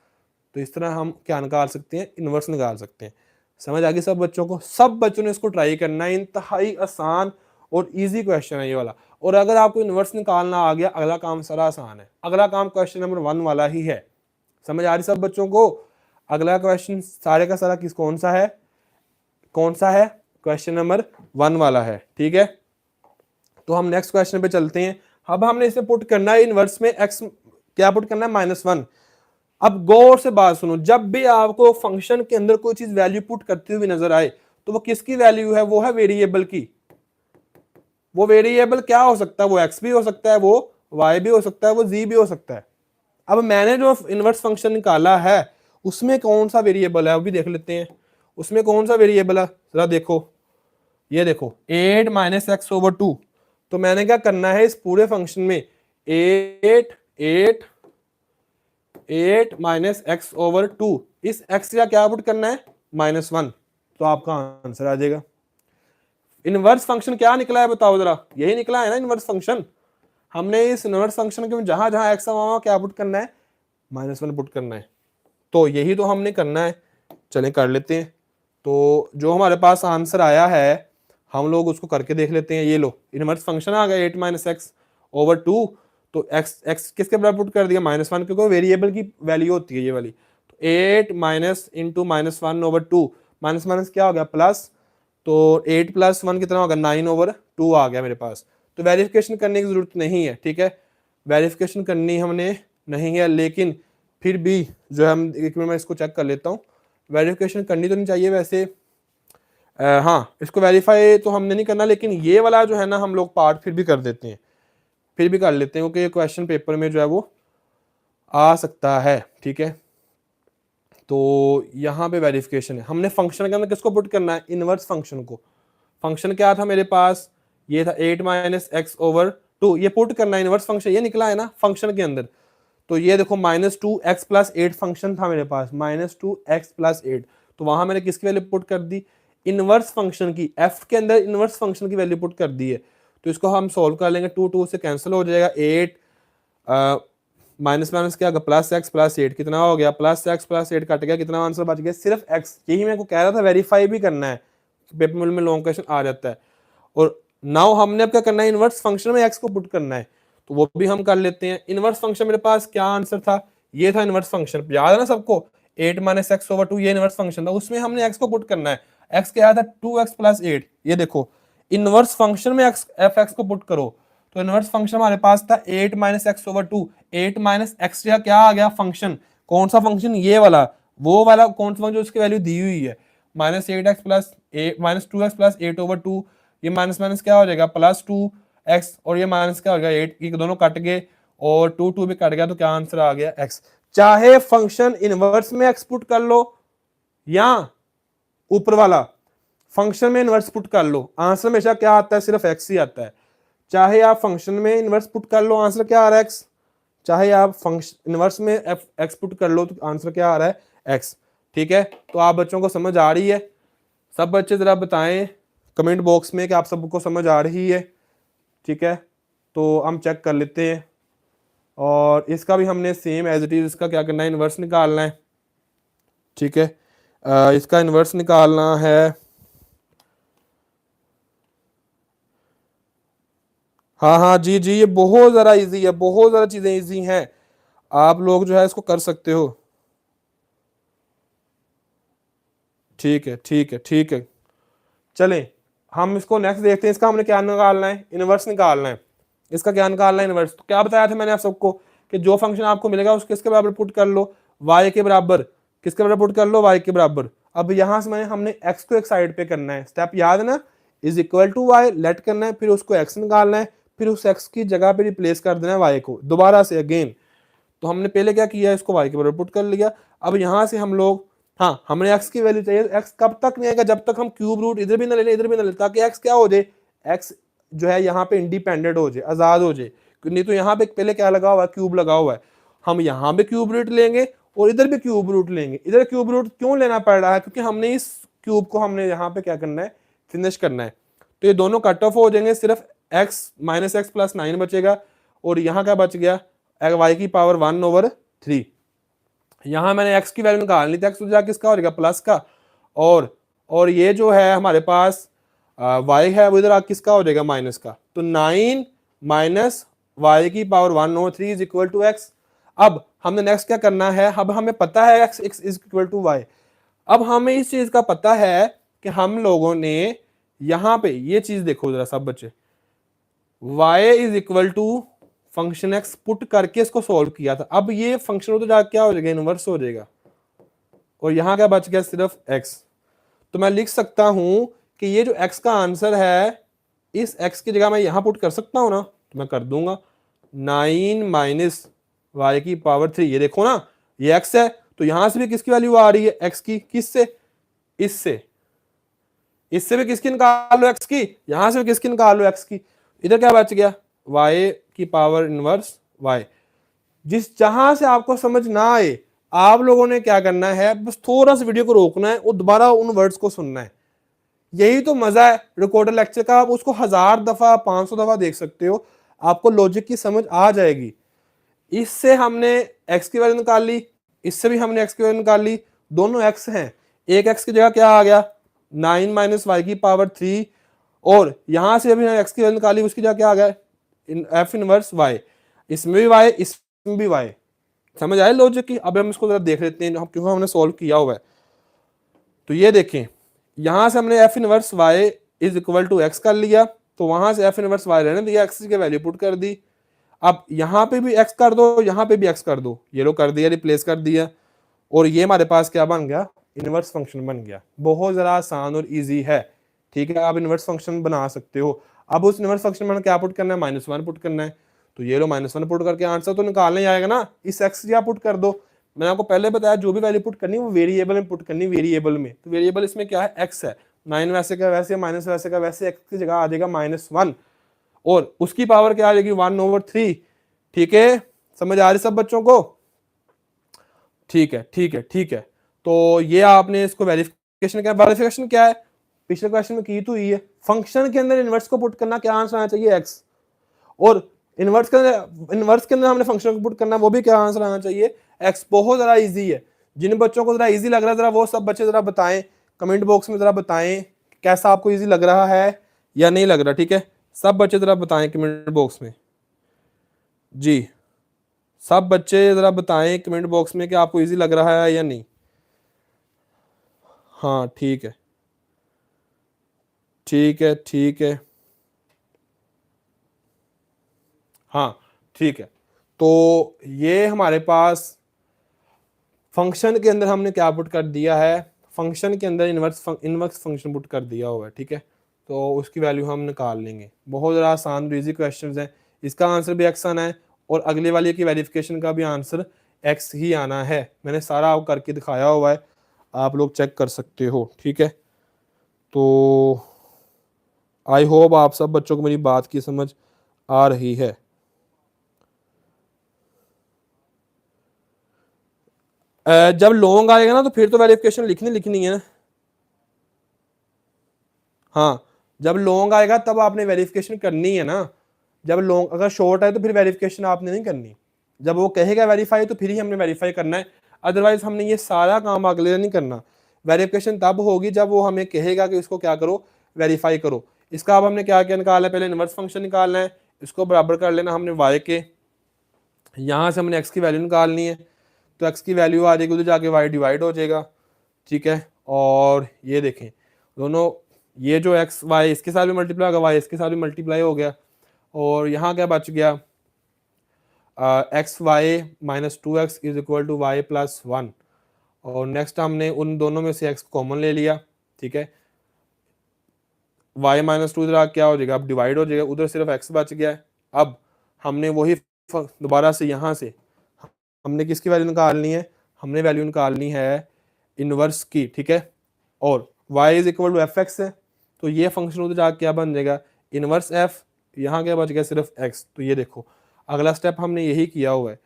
तो इस तरह हम क्या निकाल सकते हैं, इनवर्स निकाल सकते हैं। समझ आ गई सब बच्चों को? सब बच्चों ने इसको ट्राई करना है, इंतहाई आसान और इजी क्वेश्चन है ये वाला। और अगर आपको इनवर्स निकालना आ गया, अगला काम सारा आसान है। अगला काम क्वेश्चन नंबर 1 वाला ही है। समझ आ रही सब बच्चों को? अगला क्वेश्चन सारे का सारा कौन सा है, क्वेश्चन नंबर 1 वाला है। ठीक है, तो हम नेक्स्ट क्वेश्चन पे चलते हैं। अब हमने इसे पुट करना है इनवर्स में x, क्या पुट करना है, -1। अब गौर से बात सुनो, जब भी आपको फंक्शन के अंदर कोई चीज वैल्यू पुट करती हुई नजर आए तो वो किसकी वैल्यू है, वो है वेरिएबल की। वो वेरिएबल क्या हो सकता है, वो x भी हो सकता है, वो y भी हो सकता है, वो z भी हो सकता है। अब मैंने जो इनवर्स फंक्शन निकाला है उसमें कौन सा वेरिएबल है वो भी देख लेते हैं। उसमें कौन सा वेरिएबल है जरा देखो, ये देखो 8 माइनस एक्स ओवर 2। तो मैंने क्या करना है, इस पूरे फंक्शन में 8 माइनस एक्स ओवर 2, इस x का क्या पुट करना है, -1। तो आपका आंसर आ जाएगा। इनवर्स फंक्शन क्या निकला है बताओ जरा, यही निकला है ना इनवर्स फंक्शन। हमने इस इनवर्स फंक्शन के जहां जहां x वहां क्या पुट करना है, -1 पुट करना है। तो यही तो हमने करना है, चलें कर लेते हैं। तो जो हमारे पास आंसर आया है हम लोग उसको करके देख लेते हैं। ये लो इनवर्स फंक्शन आ गया 8 माइनस एक्स ओवर 2। तो x किसके बराबर पुट कर दिया, -1, क्योंकि वेरिएबल की वैल्यू होती है ये वाली। तो 8 minus into -1 over 2, minus minus क्या हो गया प्लस, तो 8 + 1 कितना होगा, 9 ओवर 2 आ गया मेरे पास। तो वेरिफिकेशन करने की जरूरत नहीं है, ठीक है, वेरिफिकेशन करनी हमने नहीं है, लेकिन फिर भी जो है हम एक मिनट में इसको चेक कर लेता हूँ। वेरिफिकेशन करनी तो नहीं चाहिए वैसे, हाँ इसको वेरीफाई तो हमने नहीं करना, लेकिन ये वाला जो है ना हम लोग पार्ट फिर भी कर देते हैं, फिर भी कर लेते हैं, क्योंकि क्वेश्चन पेपर में जो है वो आ सकता है। ठीक है, तो यहाँ पे वेरिफिकेशन है, हमने फंक्शन के अंदर किसको पुट करना है, इनवर्स फंक्शन को। फंक्शन क्या था मेरे पास, ये था 8 माइनस एक्स ओवर 2, ये पुट करना है इनवर्स फंक्शन, ये निकला है ना फंक्शन के अंदर। तो ये देखो -2x + 8 फंक्शन था मेरे पास, -2x + 8। तो वहां मैंने किसकी वैल्यू पुट कर दी, इनवर्स फंक्शन की, f के अंदर इनवर्स फंक्शन की वैल्यू पुट कर दी है। तो इसको हम सोल्व कर लेंगे, 2 से कैंसिल हो जाएगा, 8 माइनस माइनस क्या होगा, +x + 8 कितना हो गया, +x + 8 कट गया, कितना आंसर बच गया, सिर्फ x। यही मैं को कह रहा था, वेरीफाई भी करना है, पेपर में लॉन्ग क्वेश्चन आ जाता है। और नाउ हमने अब क्या करना है, इनवर्स फंक्शन में x को पुट करना है, तो वो भी हम कर लेते हैं। इनवर्स फंक्शन मेरे पास क्या आंसर था, ये था इनवर्स फंक्शन, याद है ना सबको, 8 माइनस एक्स ओवर 2 ये इनवर्स फंक्शन था, उसमें हमने x को पुट करना है। x क्या था, 2x + 8। ये देखो इनवर्स फंक्शन में f(x) को पुट करो, तो इनवर्स फंक्शन हमारे पास था 8 minus x over 2। 8 minus x का क्या आ गया, फंक्शन, कौन सा फंक्शन, ये वाला, वो वाला कौन सा फंक्शन जो उसकी वैल्यू दी हुई है, -8x + 2x + 8 ओवर 2। ये माइनस माइनस क्या हो जाएगा, +2x, और ये माइनस क्या हो गया 8, ये दोनों कट गए और 2 भी कट गया, तो क्या आंसर आ गया x। चाहे फंक्शन इनवर्स में x पुट कर लो या ऊपर वाला फंक्शन में इनवर्स पुट कर लो, आंसर हमेशा क्या आता है, सिर्फ x ही आता है। चाहे आप फंक्शन में इनवर्स पुट कर लो, आंसर क्या आ रहा है x, चाहे आप फंक्शन इनवर्स में x पुट कर लो तो आंसर क्या आ रहा है x। ठीक है, तो आप बच्चों को समझ आ रही है? सब बच्चे जरा बताएं कमेंट बॉक्स में कि आप सबको समझ आ रही है। ठीक है, तो हम चेक कर लेते हैं, और इसका भी हमने सेम एज इट इज इसका क्या करना है, इनवर्स निकालना है। ठीक है। इसका इन्वर्स निकालना है, हाँ हाँ जी जी, ये बहुत ज़्यादा इजी है, बहुत ज़्यादा चीज़ें इजी हैं, आप लोग जो है इसको कर सकते हो। ठीक है ठीक है ठीक है, चलें हम इसको नेक्स्ट देखते हैं। इसका हमने क्या निकालना है, इनवर्स निकालना है। इसका क्या निकालना है, इनवर्स। तो क्या बताया था मैंने आप सबको कि जो फंक्शन आपको मिलेगा उसके किसके बराबर पुट कर लो, y के बराबर, किसके बराबर पुट कर लो, y के बराबर। अब यहां से मैंने हमने x को एक साइड पे करना है, स्टेप याद है ना, is equal to y let करना है, फिर उसको x निकालना है, फिर उस x की जगह पे रिप्लेस कर देना है y को दोबारा से अगेन। तो हमने पहले क्या किया, इसको y के बराबर पुट कर लिया। अब यहां से हम लोग, हाँ हमें x की वैल्यू चाहिए, x कब तक नहीं आएगा, जब तक हम क्यूब रूट इधर भी ना ले लें इधर भी ना ले, ताकि x क्या हो जाए, x जो है यहाँ पे इंडिपेंडेंट हो जाए, आजाद हो जाए। नहीं तो यहाँ पे पहले क्या लगा हुआ है, क्यूब लगा हुआ है। हम यहाँ पे क्यूब रूट लेंगे और इधर भी क्यूब रूट लेंगे। इधर क्यूब रूट क्यों लेना पड़ रहा है, क्योंकि हमने इस क्यूब को हमने यहाँ पे क्या करना है, फिनिश करना है। तो ये दोनों कट ऑफ हो जाएंगे, सिर्फ x माइनस एक्स प्लस 9 बचेगा, और यहाँ क्या बच गया, y की पावर 1/3। यहां मैंने x की वैल्यू निकालनी थी, x तो जाके किसका हो जाएगा, प्लस का, और ये जो है हमारे पास y है वो इधर आके किसका हो जाएगा, माइनस का। तो 9 माइनस y की power 1/3 is equal to x। अब हमने नेक्स्ट क्या करना है, अब हमें पता है x is equal to y। अब हमें इस चीज का पता है कि हम लोगों ने यहां पे ये चीज देखो जरा सब बच्चे, y is equal to function x put करके इसको सॉल्व किया था। अब ये फंक्शन तो जाके क्या हो जाएगा, इनवर्स हो जाएगा, और यहां क्या बच गया, सिर्फ x। तो मैं लिख सकता हूं कि ये जो x का आंसर है, इस x की जगह मैं यहां पुट कर सकता हूं ना, तो मैं कर दूंगा 9 माइनस वाई की पावर 3। ये देखो ना, ये x है, तो यहां से भी किसकी वैल्यू आ रही है, x की, किससे, इससे, इससे भी किसकी निकाल लो, x की, यहां से भी किसकी निकाल लो, x की। इधर क्या बच गया, y की पावर इनवर्स y। जिस जहां से आपको समझ ना आए, आप लोगों ने क्या करना है, बस थोड़ा सा वीडियो को रोकना है और दोबारा उन वर्ड्स को सुनना है। यही तो मजा है रिकॉर्डर लेक्चर का, आप उसको 1000 दफा 500 दफा देख सकते हो, आपको लॉजिक की समझ आ जाएगी। इससे हमने x की वैल्यू निकाल ली, इससे भी हमने x की वैल्यू निकाल ली, दोनों x हैं। एक x की जगह क्या आ गया, 9 माइनस वाई की पावर 3, और यहां से अभी x की वैल्यू निकाली, उसकी जगह क्या आ गया, f इनवर्स y। इसमें भी y, इसमें भी y। समझ आए लॉजिक की। अब हम इसको जरा देख लेते हैं, क्योंकि हमने सॉल्व किया हुआ है। तो ये देखें, यहां से हमने f inverse y is equal to x कर लिया, तो वहां से f इनवर्स y रहने दिया, x की वैल्यू पुट कर दी। अब यहां पे भी x कर दो, यहां पे भी x कर दो, ये लो कर दिया, रिप्लेस कर दिया, और ये हमारे पास क्या बन गया, इनवर्स फंक्शन बन गया। बहुत जरा आसान और इजी है, ठीक है, आप इनवर्स फंक्शन बना सकते हो। अब उस इनवर्स फंक्शन में क्या पुट करना है, -1 पुट करना है। तो ये लो -1 पुट करके आंसर तो निकालना ही आएगा ना, इस x क्या पुट कर दो। मैंने आपको पहले बताया जो भी वैल्यू पुट करनी है वो वेरिएबल में पुट करनी, वेरिएबल में। तो वेरिएबल इसमें क्या है, x है, 9 वैसे का वैसे, माइनस वैसे का वैसे, x की जगह आ जाएगा -1, और उसकी पावर क्या आ जाएगी, 1/3। ठीक है, समझ आ रही सब बच्चों को, ठीक है ठीक है ठीक है। तो ये आपने इसको वेरिफिकेशन क्या, वेरिफिकेशन क्या है, पिछले क्वेश्चन में की तो ही है, फंक्शन के अंदर इनवर्स को पुट करना, क्या आंसर आना चाहिए, x, और इनवर्स के अंदर हमने फंक्शन को पुट करना, वो भी क्या आंसर आना चाहिए, x। बहुत जरा इजी है। जिन बच्चों को जरा इजी लग रहा है, जरा वो सब बच्चे जरा बताएं कमेंट बॉक्स में, जरा बताएं कैसा आपको इजी लग रहा है या नहीं लग रहा। ठीक है, सब बच्चे जरा बताएं कमेंट बॉक्स में, जी सब बच्चे जरा बताएं कमेंट बॉक्स में कि आपको इजी लग रहा है या नहीं। हाँ ठीक है ठीक है ठीक है, हाँ ठीक है। तो ये हमारे पास फंक्शन के अंदर हमने क्या पुट कर दिया है, फंक्शन के अंदर इनवर्स फंक्शन पुट कर दिया हुआ है। ठीक है, तो उसकी वैल्यू हम निकाल लेंगे। बहुत ज़रा आसान इजी क्वेश्चन है, इसका आंसर भी x आना है, और अगले वाले की वेरिफिकेशन का भी आंसर x ही आना है। मैंने सारा आप करके दिखाया हुआ है, आप लोग चेक कर सकते हो। ठीक है, तो आई होप आप सब बच्चों को मेरी बात की समझ आ रही है। जब लॉन्ग आएगा ना तो फिर तो वेरिफिकेशन लिखनी है ना, हाँ जब लॉन्ग आएगा तब आपने वेरिफिकेशन करनी है ना। जब लॉन्ग, अगर शॉर्ट है तो फिर वेरिफिकेशन आपने नहीं करनी, जब वो कहेगा वेरीफाई तो फिर ही हमने वेरीफाई करना है। अदरवाइज हमने ये सारा काम अगले नहीं करना। वेरिफिकेशन तब होगी जब वो हमें कहेगा कि इसको क्या करो, वेरीफाई करो। इसका अब हमने क्या क्या निकालना है, पहले इनवर्स फंक्शन निकालना है, इसको बराबर कर लेना हमने y के, यहाँ से हमने x की वैल्यू निकालनी है, तो x की वैल्यू आ जाएगी, उधर जाके y डिवाइड हो जाएगा, ठीक है। और ये देखें दोनों, ये जो x y इसके साथ भी मल्टीप्लाई होगा, y इसके साथ भी मल्टीप्लाई हो गया, और यहाँ क्या बच गया, x y minus 2x is equal to y plus 1। और नेक्स्ट हमने उन दोनों में से x कॉमन ले लिया, ठीक है। y माइनस 2 इधर क्या हो जाएगा, अब डिवाइड हो जाएगा, उधर सिर्फ x बच गया है। अब हमने वही दोबारा से यहाँ से हमने किसकी वैल्यू निकालनी है, हमने वैल्यू निकालनी है इनवर्स की, ठीक है। और y is equal to f x है, तो ये फंक्शन उधर जाके क्या बन जाएगा, इनवर्स f, यहाँ क्या बच गया सिर्फ x। तो ये देखो अगला स्टेप हमने यही किया हुआ है।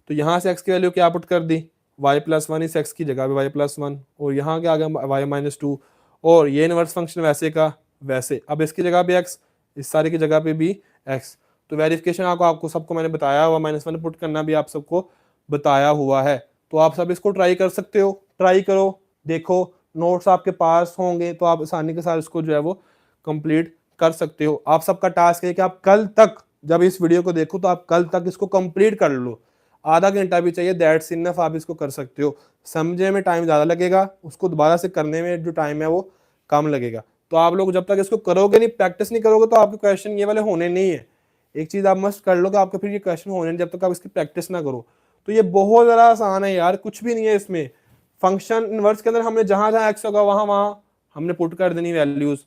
तो यहाँ से x की वैल्यू क्या पुट कर दी, y प्लस 1, इस x की जगह पे y प्लस 1, और यहाँ क्या आ गया y माइनस 2, और ये इनवर्स फंक्शन वैसे का वैसे, अब इसकी जगह पे x, इस सारे की जगह पे भी x। तो वेरिफिकेशन आपको सबको मैंने बताया हुआ, -1 पुट करना भी आप सबको बताया हुआ है। तो आप सब इसको ट्राई कर सकते हो, ट्राई करो, देखो नोट्स आपके पास होंगे तो आप आसानी के साथ इसको जो है वो कंप्लीट कर सकते हो। आप सबका टास्क है कि आप कल तक, जब इस वीडियो को देखो तो आप कल तक इसको कंप्लीट कर लो, आधा घंटा भी चाहिए, दैट्स इनफ, आप इसको कर सकते हो। समझने में टाइम ज़्यादा लगेगा, उसको दोबारा से करने में जो टाइम है वो कम लगेगा। तो आप लोग जब तक इसको करोगे नहीं, प्रैक्टिस नहीं करोगे, तो आपके क्वेश्चन ये वाले होने नहीं है। एक चीज़ आप मस्ट कर लो कि आपके फिर ये क्वेश्चन होने नहीं, जब तक आप इसकी प्रैक्टिस ना करो। तो ये बहुत ज़्यादा आसान है यार, कुछ भी नहीं है इसमें। फंक्शन इनवर्स के अंदर हमने जहाँ जहाँ एक्स होगा वहाँ वहाँ हमने पुट कर देनी वैल्यूज़,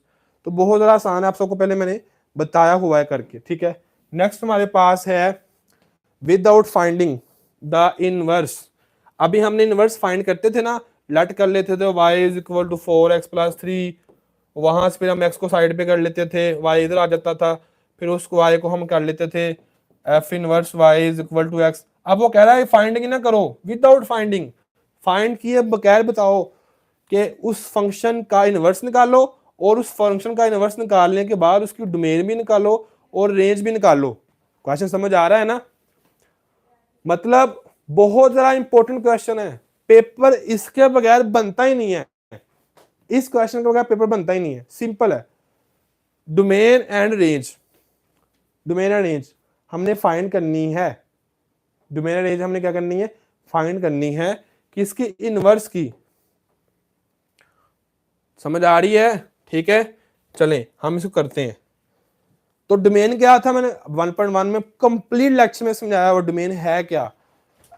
तो बहुत ज़्यादा आसान है, आप सबको पहले मैंने बताया हुआ है करके, ठीक है। नेक्स्ट हमारे पास है विदाउट फाइंडिंग द इनवर्स। अभी हमने इनवर्स फाइंड करते थे ना, लेट कर लेते थे y is equal to 4x plus 3, वहां से फिर हम x को साइड पे कर लेते थे, y इधर आ जाता था, फिर उस y को हम कर लेते थे f inverse y is equal to x। अब वो कह रहा है फाइंडिंग ना करो, विदाउट फाइंडिंग, फाइंड किए बगैर बताओ कि उस फंक्शन का इनवर्स निकालो, और उस फंक्शन का इनवर्स निकालने के बाद उसकी डोमेन भी निकालो और रेंज भी निकालो। क्वेश्चन समझ आ रहा है ना, मतलब बहुत जरा इंपॉर्टेंट क्वेश्चन है, पेपर इसके बगैर बनता ही नहीं है, इस क्वेश्चन के बगैर पेपर बनता ही नहीं है। सिंपल है, domain and range, domain and range हमने फाइंड करनी है, डोमेन एंड रेंज हमने क्या करनी है, फाइंड करनी है कि इसकी इनवर्स की। समझ आ रही है, ठीक है। चलें हम इसको करते हैं। तो डोमेन क्या था, मैंने 1.1 में कंप्लीट लेक्चर में समझाया हुआ डोमेन है क्या,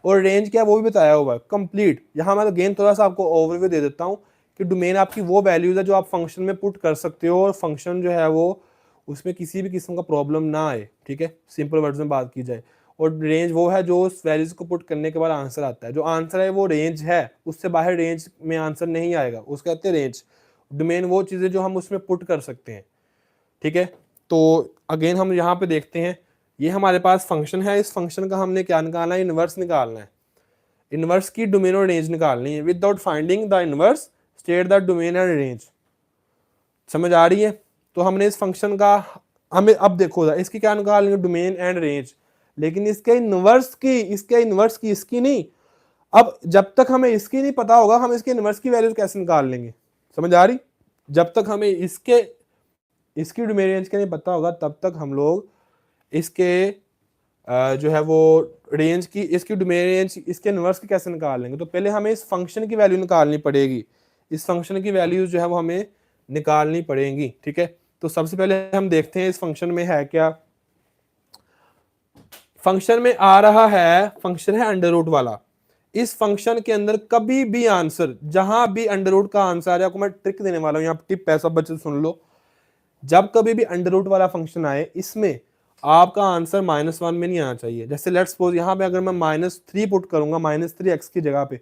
और रेंज क्या वो भी बताया हुआ है कंप्लीट। यहाँ मैं अगेन थोड़ा सा आपको ओवरव्यू दे देता हूँ कि डोमेन आपकी वो वैल्यूज है जो आप फंक्शन में पुट कर सकते हो, और फंक्शन जो है वो उसमें किसी भी किस्म का प्रॉब्लम ना आए, ठीक है, सिंपल वर्ड्स में बात की जाए। और रेंज वो है जो उस वैल्यूज को पुट करने के बाद आंसर आता है, जो आंसर है वो रेंज है, उससे बाहर रेंज में आंसर नहीं आएगा, उसको कहते हैं रेंज। डोमेन वो चीज़ें जो हम उसमें पुट कर सकते हैं, ठीक है। तो अगेन हम यहाँ पे देखते हैं, ये हमारे पास फंक्शन है, इस फंक्शन का हमने क्या निकालना है, इनवर्स निकालना है, इनवर्स की डोमेन और रेंज निकालनी है। Without finding the inverse state the domain and range. समझ आ रही है। तो हमने इस फंक्शन का, हमें अब देखो इसकी क्या निकालनी है, डोमेन एंड रेंज, लेकिन इसके इनवर्स की, इसके इनवर्स की, इसकी नहीं। अब जब तक हमें इसकी नहीं पता होगा हम इसके इनवर्स की वैल्यू कैसे निकाल लेंगे, समझ आ रही। जब तक हमें इसकी डोमेन रेंज का नहीं पता होगा तब तक हम लोग इसके जो है वो रेंज की, इसकी डोमेन रेंज, इसके इनवर्स की कैसे निकाल लेंगे। तो पहले हमें इस फंक्शन की वैल्यू निकालनी पड़ेगी, इस फंक्शन की वैल्यूज जो है वो हमें निकालनी पड़ेंगी, ठीक है। तो सबसे पहले हम देखते हैं इस फंक्शन में है क्या। फंक्शन में आ रहा है, फंक्शन है अंडर रूट वाला। इस फंक्शन के अंदर कभी भी आंसर, जहां भी अंडर रूट का आंसर आ रहा है, आपको मैं ट्रिक देने वाला हूं, यहाँ टिप पैसा बच्चे सुन लो। जब कभी भी अंडर रूट वाला फंक्शन आए, इसमें आपका आंसर -1 में नहीं आना चाहिए। जैसे लेट्स सपोज यहाँ पे अगर मैं -3 पुट करूंगा, -3x की जगह पे,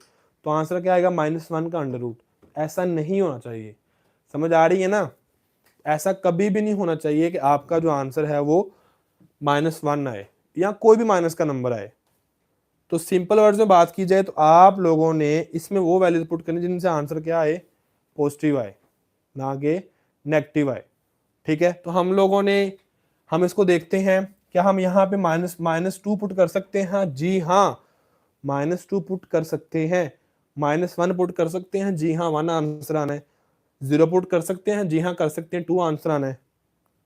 तो आंसर क्या आएगा, -1 का अंडर रूट। ऐसा नहीं होना चाहिए, समझ आ रही है ना। ऐसा कभी भी नहीं होना चाहिए कि आपका जो आंसर है वो -1 आए या कोई भी माइनस का नंबर आए। तो सिंपल वर्ड्स में बात की जाए तो आप लोगों ने इसमें वो वैल्यूज पुट करनी जिनसे आंसर क्या आए, पॉजिटिव आए, ना कि नेगेटिव आए, ठीक है। तो हम लोगों ने, हम इसको देखते हैं, क्या हम यहाँ पे -2 पुट कर सकते हैं, जी हाँ, -2 पुट कर सकते हैं। -1 पुट कर सकते हैं, जी हाँ 1 आंसर आना है। 0 पुट कर सकते हैं, जी हाँ कर सकते हैं, 2 आंसर आना है।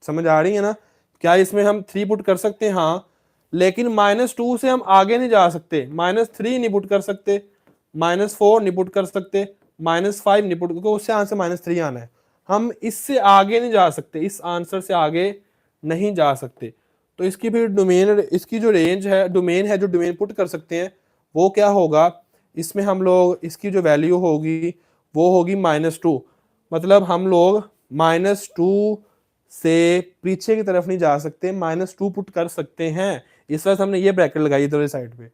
समझ आ रही है ना? क्या इसमें हम 3 पुट कर सकते हैं? हाँ, लेकिन -2 से हम आगे नहीं जा सकते। -3 नहीं पुट कर सकते, -4 नहीं पुट कर सकते, -5 नहीं पुट, क्योंकि उससे आंसर -3 आना है। हम इससे आगे नहीं जा सकते, इस आंसर से आगे नहीं जा सकते। तो इसकी फिर डोमेन, इसकी जो रेंज है, डोमेन है, जो डोमेन पुट कर सकते हैं वो क्या होगा? इसमें हम लोग, इसकी जो वैल्यू होगी वो होगी -2। मतलब हम लोग -2 से पीछे की तरफ नहीं जा सकते, -2 पुट कर सकते हैं। इस वजह से हमने ये ब्रैकेट लगाई इधर साइड पे।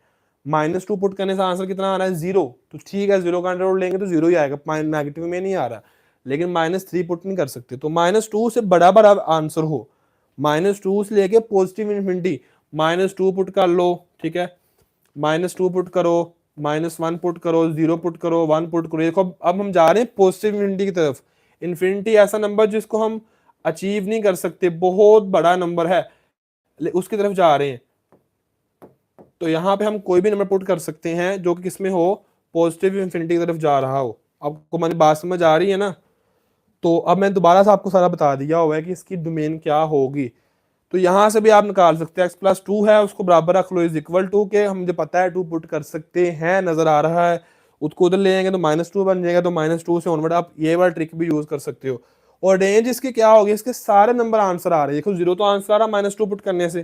-2 पुट करने से आंसर कितना आ रहा है? 0। तो ठीक है, 0 का अंडर रूट लेंगे तो 0 ही आएगा, नेगेटिव में नहीं आ रहा। लेकिन -3 पुट नहीं कर सकते। तो -2 से बड़ा बड़ा आंसर हो, -2 से लेके पॉजिटिव इन्फिनिटी, -2 पुट कर लो, ठीक है, -2 पुट करो, -1 पुट करो, 0 पुट करो, 1 पुट करो। देखो अब हम जा रहे हैं पॉजिटिव इन्फिनिटी की तरफ। इन्फिनिटी ऐसा नंबर जिसको हम अचीव नहीं कर सकते, बहुत बड़ा नंबर है, उसकी तरफ जा रहे हैं। तो यहाँ पे हम कोई भी नंबर पुट कर सकते हैं जो कि किसमें हो? पॉजिटिव इन्फिनिटी की तरफ जा रहा हो। आपको मेरी बात समझ आ रही है ना? तो अब मैं दोबारा से आपको सारा बता दिया हुआ है कि इसकी डोमेन क्या होगी। तो यहाँ से भी आप निकाल सकते हैं, x+2 है उसको बराबर रख लो, इज इक्वल टू के, हम मुझे पता है 2 पुट कर सकते हैं, नजर आ रहा है, उसको उधर ले जाएंगे तो -2 बन जाएगा। तो -2 से ऑनवर्ड आप ये वाला ट्रिक भी यूज कर सकते हो। और रेंज इसकी क्या होगी? इसके सारे नंबर आंसर आ रहे हैं। देखो 0 तो आंसर आ रहा है -2 पुट करने से,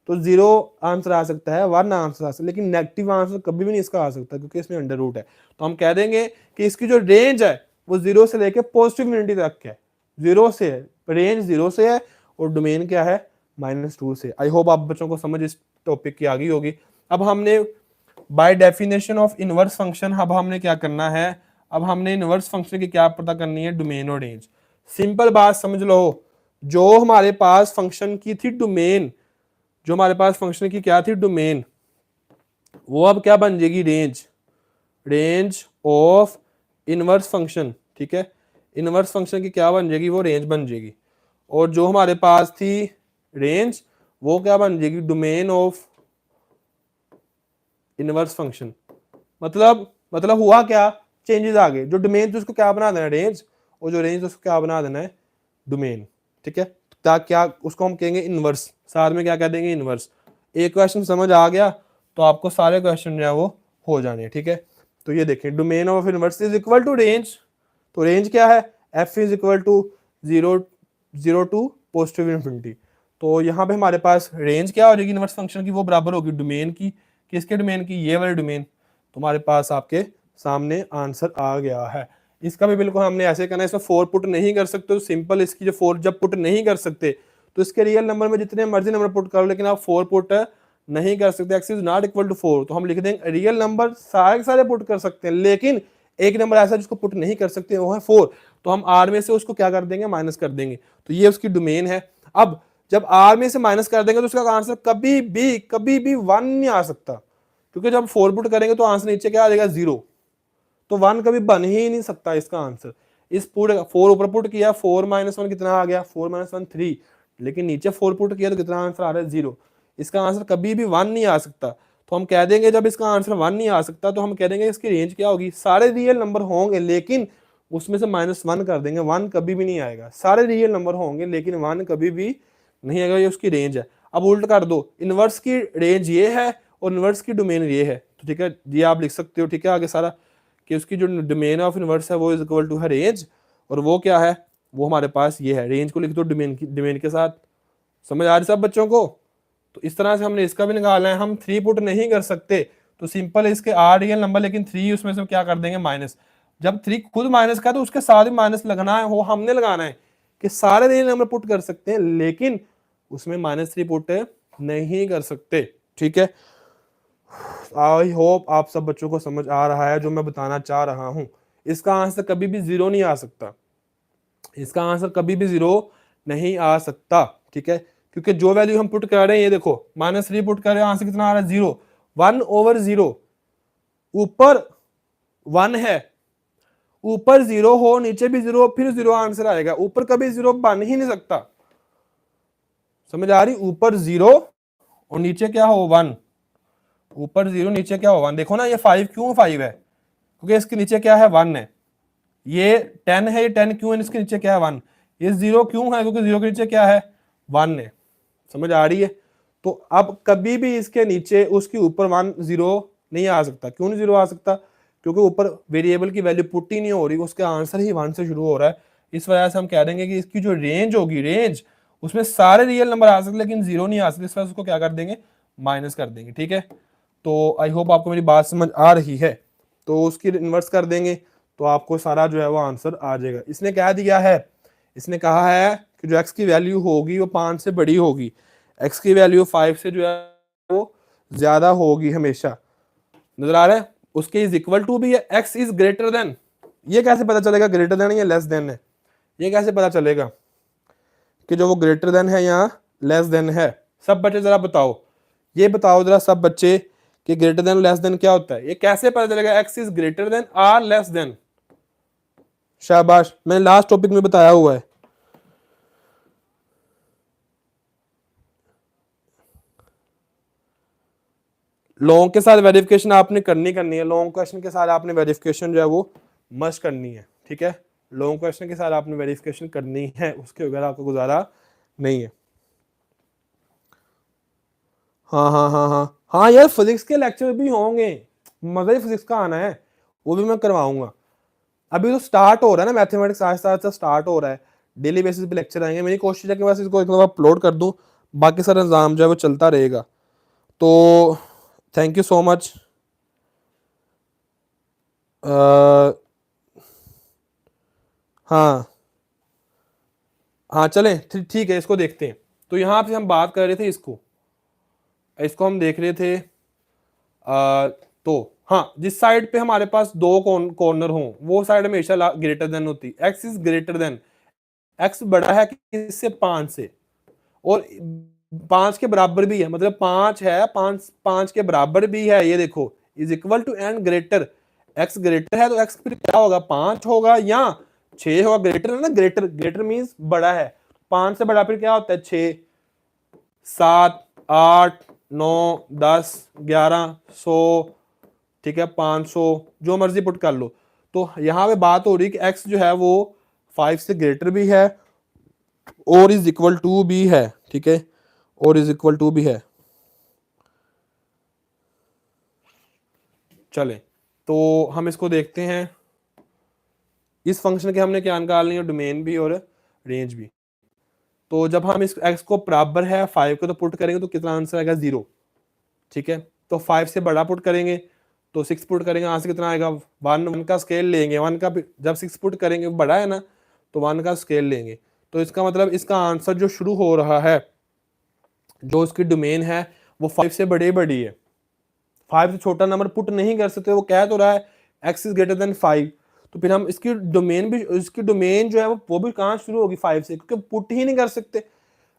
तो 0 आंसर आ सकता है, 1 आंसर आ सकता है, लेकिन नेगेटिव आंसर कभी भी नहीं इसका आ सकता क्योंकि इसमें अंडर रूट है। तो हम कह देंगे कि इसकी जो रेंज है वो 0 से लेके पॉजिटिव इन्फिनिटी तक है। 0 से है, रेंज 0 से है, और डोमेन क्या है? -2 से। आई होप आप बच्चों को समझ इस टॉपिक की आ गई होगी। अब हमने by definition of inverse function, अब हमने क्या करना है? अब हमने इनवर्स फंक्शन की क्या पता करनी है? डोमेन और रेंज। सिंपल बात समझ लो, जो हमारे पास फंक्शन की थी डोमेन, जो हमारे पास फंक्शन की क्या थी? डोमेन, वो अब क्या बन जाएगी? Range. Range of inverse function, ठीक है, इनवर्स फंक्शन की क्या बन जाएगी? वो रेंज बन जाएगी। और जो हमारे पास थी रेंज, वो क्या बन जाएगी? Domain of inverse function. मतलब हुआ क्या? चेंजेस आ गए। जो डोमेन थी उसको क्या बना देना? रेंज। और जो रेंज उसको क्या बना देना है? डोमेन। ठीक है, क्या उसको हम कहेंगे इनवर्स, साथ में क्या कह देंगे? इनवर्स। एक क्वेश्चन समझ आ गया तो आपको सारे क्वेश्चन जो है वो हो जाने हैं। ठीक है, तो ये देखें, domain of inverse is equal to range. तो रेंज क्या है? F is equal to 0 to positive infinity. तो यहाँ पे हमारे पास रेंज क्या हो जाएगी इनवर्स फंक्शन की? वो बराबर होगी डोमेन की। किसके डोमेन की? ये वाले डोमेन। तुम्हारे पास आपके सामने आंसर आ गया है। इसका भी बिल्कुल हमने ऐसे करना है, इसमें 4 पुट नहीं कर सकते तो सिंपल इसकी जो 4 जब पुट नहीं कर सकते तो इसके रियल नंबर में जितने मर्जी नंबर पुट करो, लेकिन आप 4 पुट नहीं कर सकते। X is not equal to 4, तो हम लिख देंगे रियल नंबर सारे के सारे पुट कर सकते हैं, लेकिन एक नंबर ऐसा जिसको पुट नहीं कर सकते वो है 4। तो हम आर में से उसको क्या कर देंगे? माइनस कर देंगे। तो ये उसकी डोमेन है। अब जब आर में से माइनस कर देंगे तो उसका आंसर कभी भी 1 नहीं आ सकता, क्योंकि जब 4 पुट करेंगे तो आंसर नीचे क्या आ जाएगा? 0। तो 1 कभी बन ही नहीं सकता इसका आंसर। इस पूरे 4 ऊपर पुट किया, 4 - 1 कितना आ गया? 4 - 1 3, लेकिन नीचे 4 पुट किया तो कितना आंसर आ रहा है? 0। इसका आंसर कभी भी 1 नहीं आ सकता। तो हम कह देंगे जब इसका आंसर 1 नहीं आ सकता तो हम कह देंगे इसकी रेंज क्या होगी? सारे रियल नंबर होंगे लेकिन उसमें से -1 कर देंगे, 1 कभी भी नहीं आएगा। सारे रियल नंबर होंगे लेकिन 1 कभी भी नहीं आएगा, ये उसकी रेंज है। अब उल्ट कर दो, इनवर्स की रेंज ये है और इनवर्स की डोमेन ये है, तो ठीक है, ये आप लिख सकते हो। ठीक है, आगे सारा कि उसकी जो डोमेन ऑफ इनवर्स है वो इज इक्वल टू है रेंज, और वो क्या है? वो हमारे पास ये है। रेंज को लिख दो डोमेन के साथ। समझ आ रही सब बच्चों को? तो इस तरह से हमने इसका भी निकालना है। हम 3 पुट नहीं कर सकते तो सिंपल इसके आर रियल नंबर, लेकिन 3 उसमें से क्या कर देंगे? माइनस। जब 3 खुद माइनस का तो उसके साथ भी माइनस लगना है, वो हमने लगाना है कि सारे रियल नंबर पुट कर सकते हैं लेकिन उसमें -3 पुट नहीं कर सकते। ठीक है, आई होप आप सब बच्चों को समझ आ रहा है जो मैं बताना चाह रहा हूं। इसका आंसर कभी भी 0 नहीं आ सकता, इसका आंसर कभी भी 0 नहीं आ सकता। ठीक है, क्योंकि जो वैल्यू हम पुट कर रहे हैं, ये देखो -3 पुट कर रहे हैं, आंसर कितना आ रहा है? 0। 1/0, ऊपर 1 है, ऊपर 0 हो, नीचे भी 0, फिर 0 आंसर आएगा। ऊपर कभी 0 बन ही नहीं सकता। समझ आ रही? ऊपर 0 और नीचे क्या हो? 1। ऊपर 0 नीचे क्या हो? 1। देखो ना, ये 5 क्यों 5 है? क्योंकि इसके नीचे क्या है 1 है, ये 10 है, ये 10 क्यों है, इसके नीचे क्या है 1, ये 0 क्यों है, क्योंकि 0 के नीचे क्या है 1 है। समझ आ रही है? तो अब कभी भी इसके नीचे उसके ऊपर 1 0 नहीं आ सकता। क्यों नहीं 0 आ सकता? क्योंकि ऊपर वेरिएबल की वैल्यू पुट ही नहीं हो रही, उसका आंसर ही 1 से शुरू हो रहा है। इस वजह से हम कह देंगे कि इसकी जो रेंज होगी, रेंज उसमें सारे रियल नंबर आ सकते लेकिन 0 नहीं आ सकते, इस वजह से उसको क्या कर देंगे, माइनस कर देंगे। ठीक है, तो आई होप आपको मेरी बात समझ आ रही है। तो उसकी इन्वर्स कर देंगे तो आपको सारा जो है वो आंसर आ जाएगा। इसने क्या दिया है, इसने कहा है कि जो x की वैल्यू होगी वो 5 से बड़ी होगी, x की वैल्यू 5 से जो है वो ज्यादा होगी हमेशा। नजर आ रहा है? उसके इज इक्वल टू भी है, x इज ग्रेटर देन। ये कैसे पता चलेगा ग्रेटर देन या लेस देन है? ये कैसे पता चलेगा कि जो वो ग्रेटर देन है या लेस देन है? सब बच्चे जरा बताओ, ये बताओ जरा सब बच्चे कि ग्रेटर देन लेस देन क्या होता है? ये कैसे पता चलेगा x is greater than or less than? शाबाश, मैंने लास्ट टॉपिक में बताया हुआ है। लॉन्ग के साथ वेरिफिकेशन आपने करनी है, लॉन्ग क्वेश्चन के साथ आपने वेरिफिकेशन जो है वो मस्ट करनी है। ठीक है, लॉन्ग क्वेश्चन के साथ आपने वेरिफिकेशन करनी है, उसके बगैर आपको गुजारा नहीं है। हाँ हाँ हाँ हाँ हाँ यार, फिजिक्स के लेक्चर भी होंगे, मजा ही फिजिक्स का आना है, वो भी मैं करवाऊंगा। अभी तो स्टार्ट हो रहा है ना, मैथमेटिक्स आहिस्ता आहिस्ता स्टार्ट हो रहा है, डेली बेसिस पे लेक्चर आएंगे। मेरी कोशिश है कि बस इसको एक दफा अपलोड कर दूं, बाकी सारा निज़ाम जो है वो चलता रहेगा। तो थैंक यू सो मच। हाँ हाँ चलें, ठीक है, इसको देखते हैं। तो यहाँ पे हम बात कर रहे थे, इसको इसको हम देख रहे थे। तो हाँ, जिस साइड पे हमारे पास दो कॉर्नर हों वो साइड हमेशा ग्रेटर देन होती है। X is greater then, x बड़ा है किससे, 5 से, और 5 के बराबर भी है, मतलब 5 है, 5 के बराबर भी है। ये देखो, is equal to and greater, x greater है तो एक्स फिर क्या होगा, 5 होगा या 6 होगा। ग्रेटर है ना, ग्रेटर ग्रेटर मीन्स बड़ा है, 5 से बड़ा फिर क्या होता है, 6 7 8 9 10 11 100, ठीक है, 500, जो मर्जी पुट कर लो। तो यहां पे बात हो रही है कि x जो है वो 5 से ग्रेटर भी है और इज इक्वल टू भी है। ठीक है, और इज इक्वल टू भी है। चले, तो हम इसको देखते हैं। इस फंक्शन के हमने क्या निकालनी है, डोमेन भी और रेंज भी। तो जब हम इस x को बराबर है 5 को तो पुट करेंगे तो कितना आंसर आएगा, 0। ठीक है, तो 5 से बड़ा पुट करेंगे तो 6 पुट करेंगे, यहाँ से कितना आएगा, 1 का स्केल लेंगे, 1 का जब 6 पुट करेंगे बड़ा है ना, तो 1 का स्केल लेंगे। तो इसका मतलब इसका आंसर जो शुरू हो रहा है, जो उसकी डोमेन है वो 5 से बड़ी है। 5 से छोटा नंबर पुट नहीं कर सकते, वो कह तो रहा है x इज ग्रेटर देन 5, तो फिर हम इसकी डोमेन भी, इसकी डोमेन जो है वो भी कहाँ शुरू होगी, 5 से, क्योंकि पुट ही नहीं कर सकते।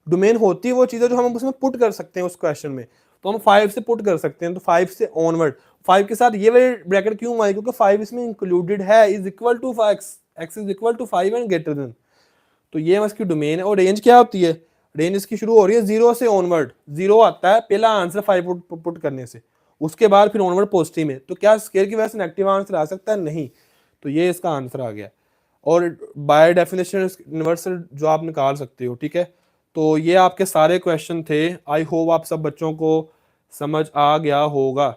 डोमेन होती है वो चीज़ें जो हम उसमें पुट कर सकते हैं उस क्वेश्चन में, तो हम 5 से पुट कर सकते हैं। तो 5 से ऑनवर्ड, 5 के साथ ये वाली ब्रैकेट क्यों आई, क्योंकि 5 इसमें इंक्लूडेड है, is equal to x is equal to 5 and greater than. तो ये इसकी डोमेन है। और रेंज क्या होती है, रेंज इसकी शुरू हो रही है 0 से ऑनवर्ड। 0 आता है पहला आंसर 5 पुट करने से, उसके बाद फिर ऑनवर्ड पॉजिटिव में। तो क्या स्केयर की वजह से नेगेटिव आंसर आ सकता है, नहीं। तो ये इसका आंसर आ गया। और बाय डेफिनेशन यूनिवर्सल जो आप निकाल सकते हो। ठीक है, तो ये आपके सारे क्वेश्चन थे। आई होप आप सब बच्चों को समझ आ गया होगा।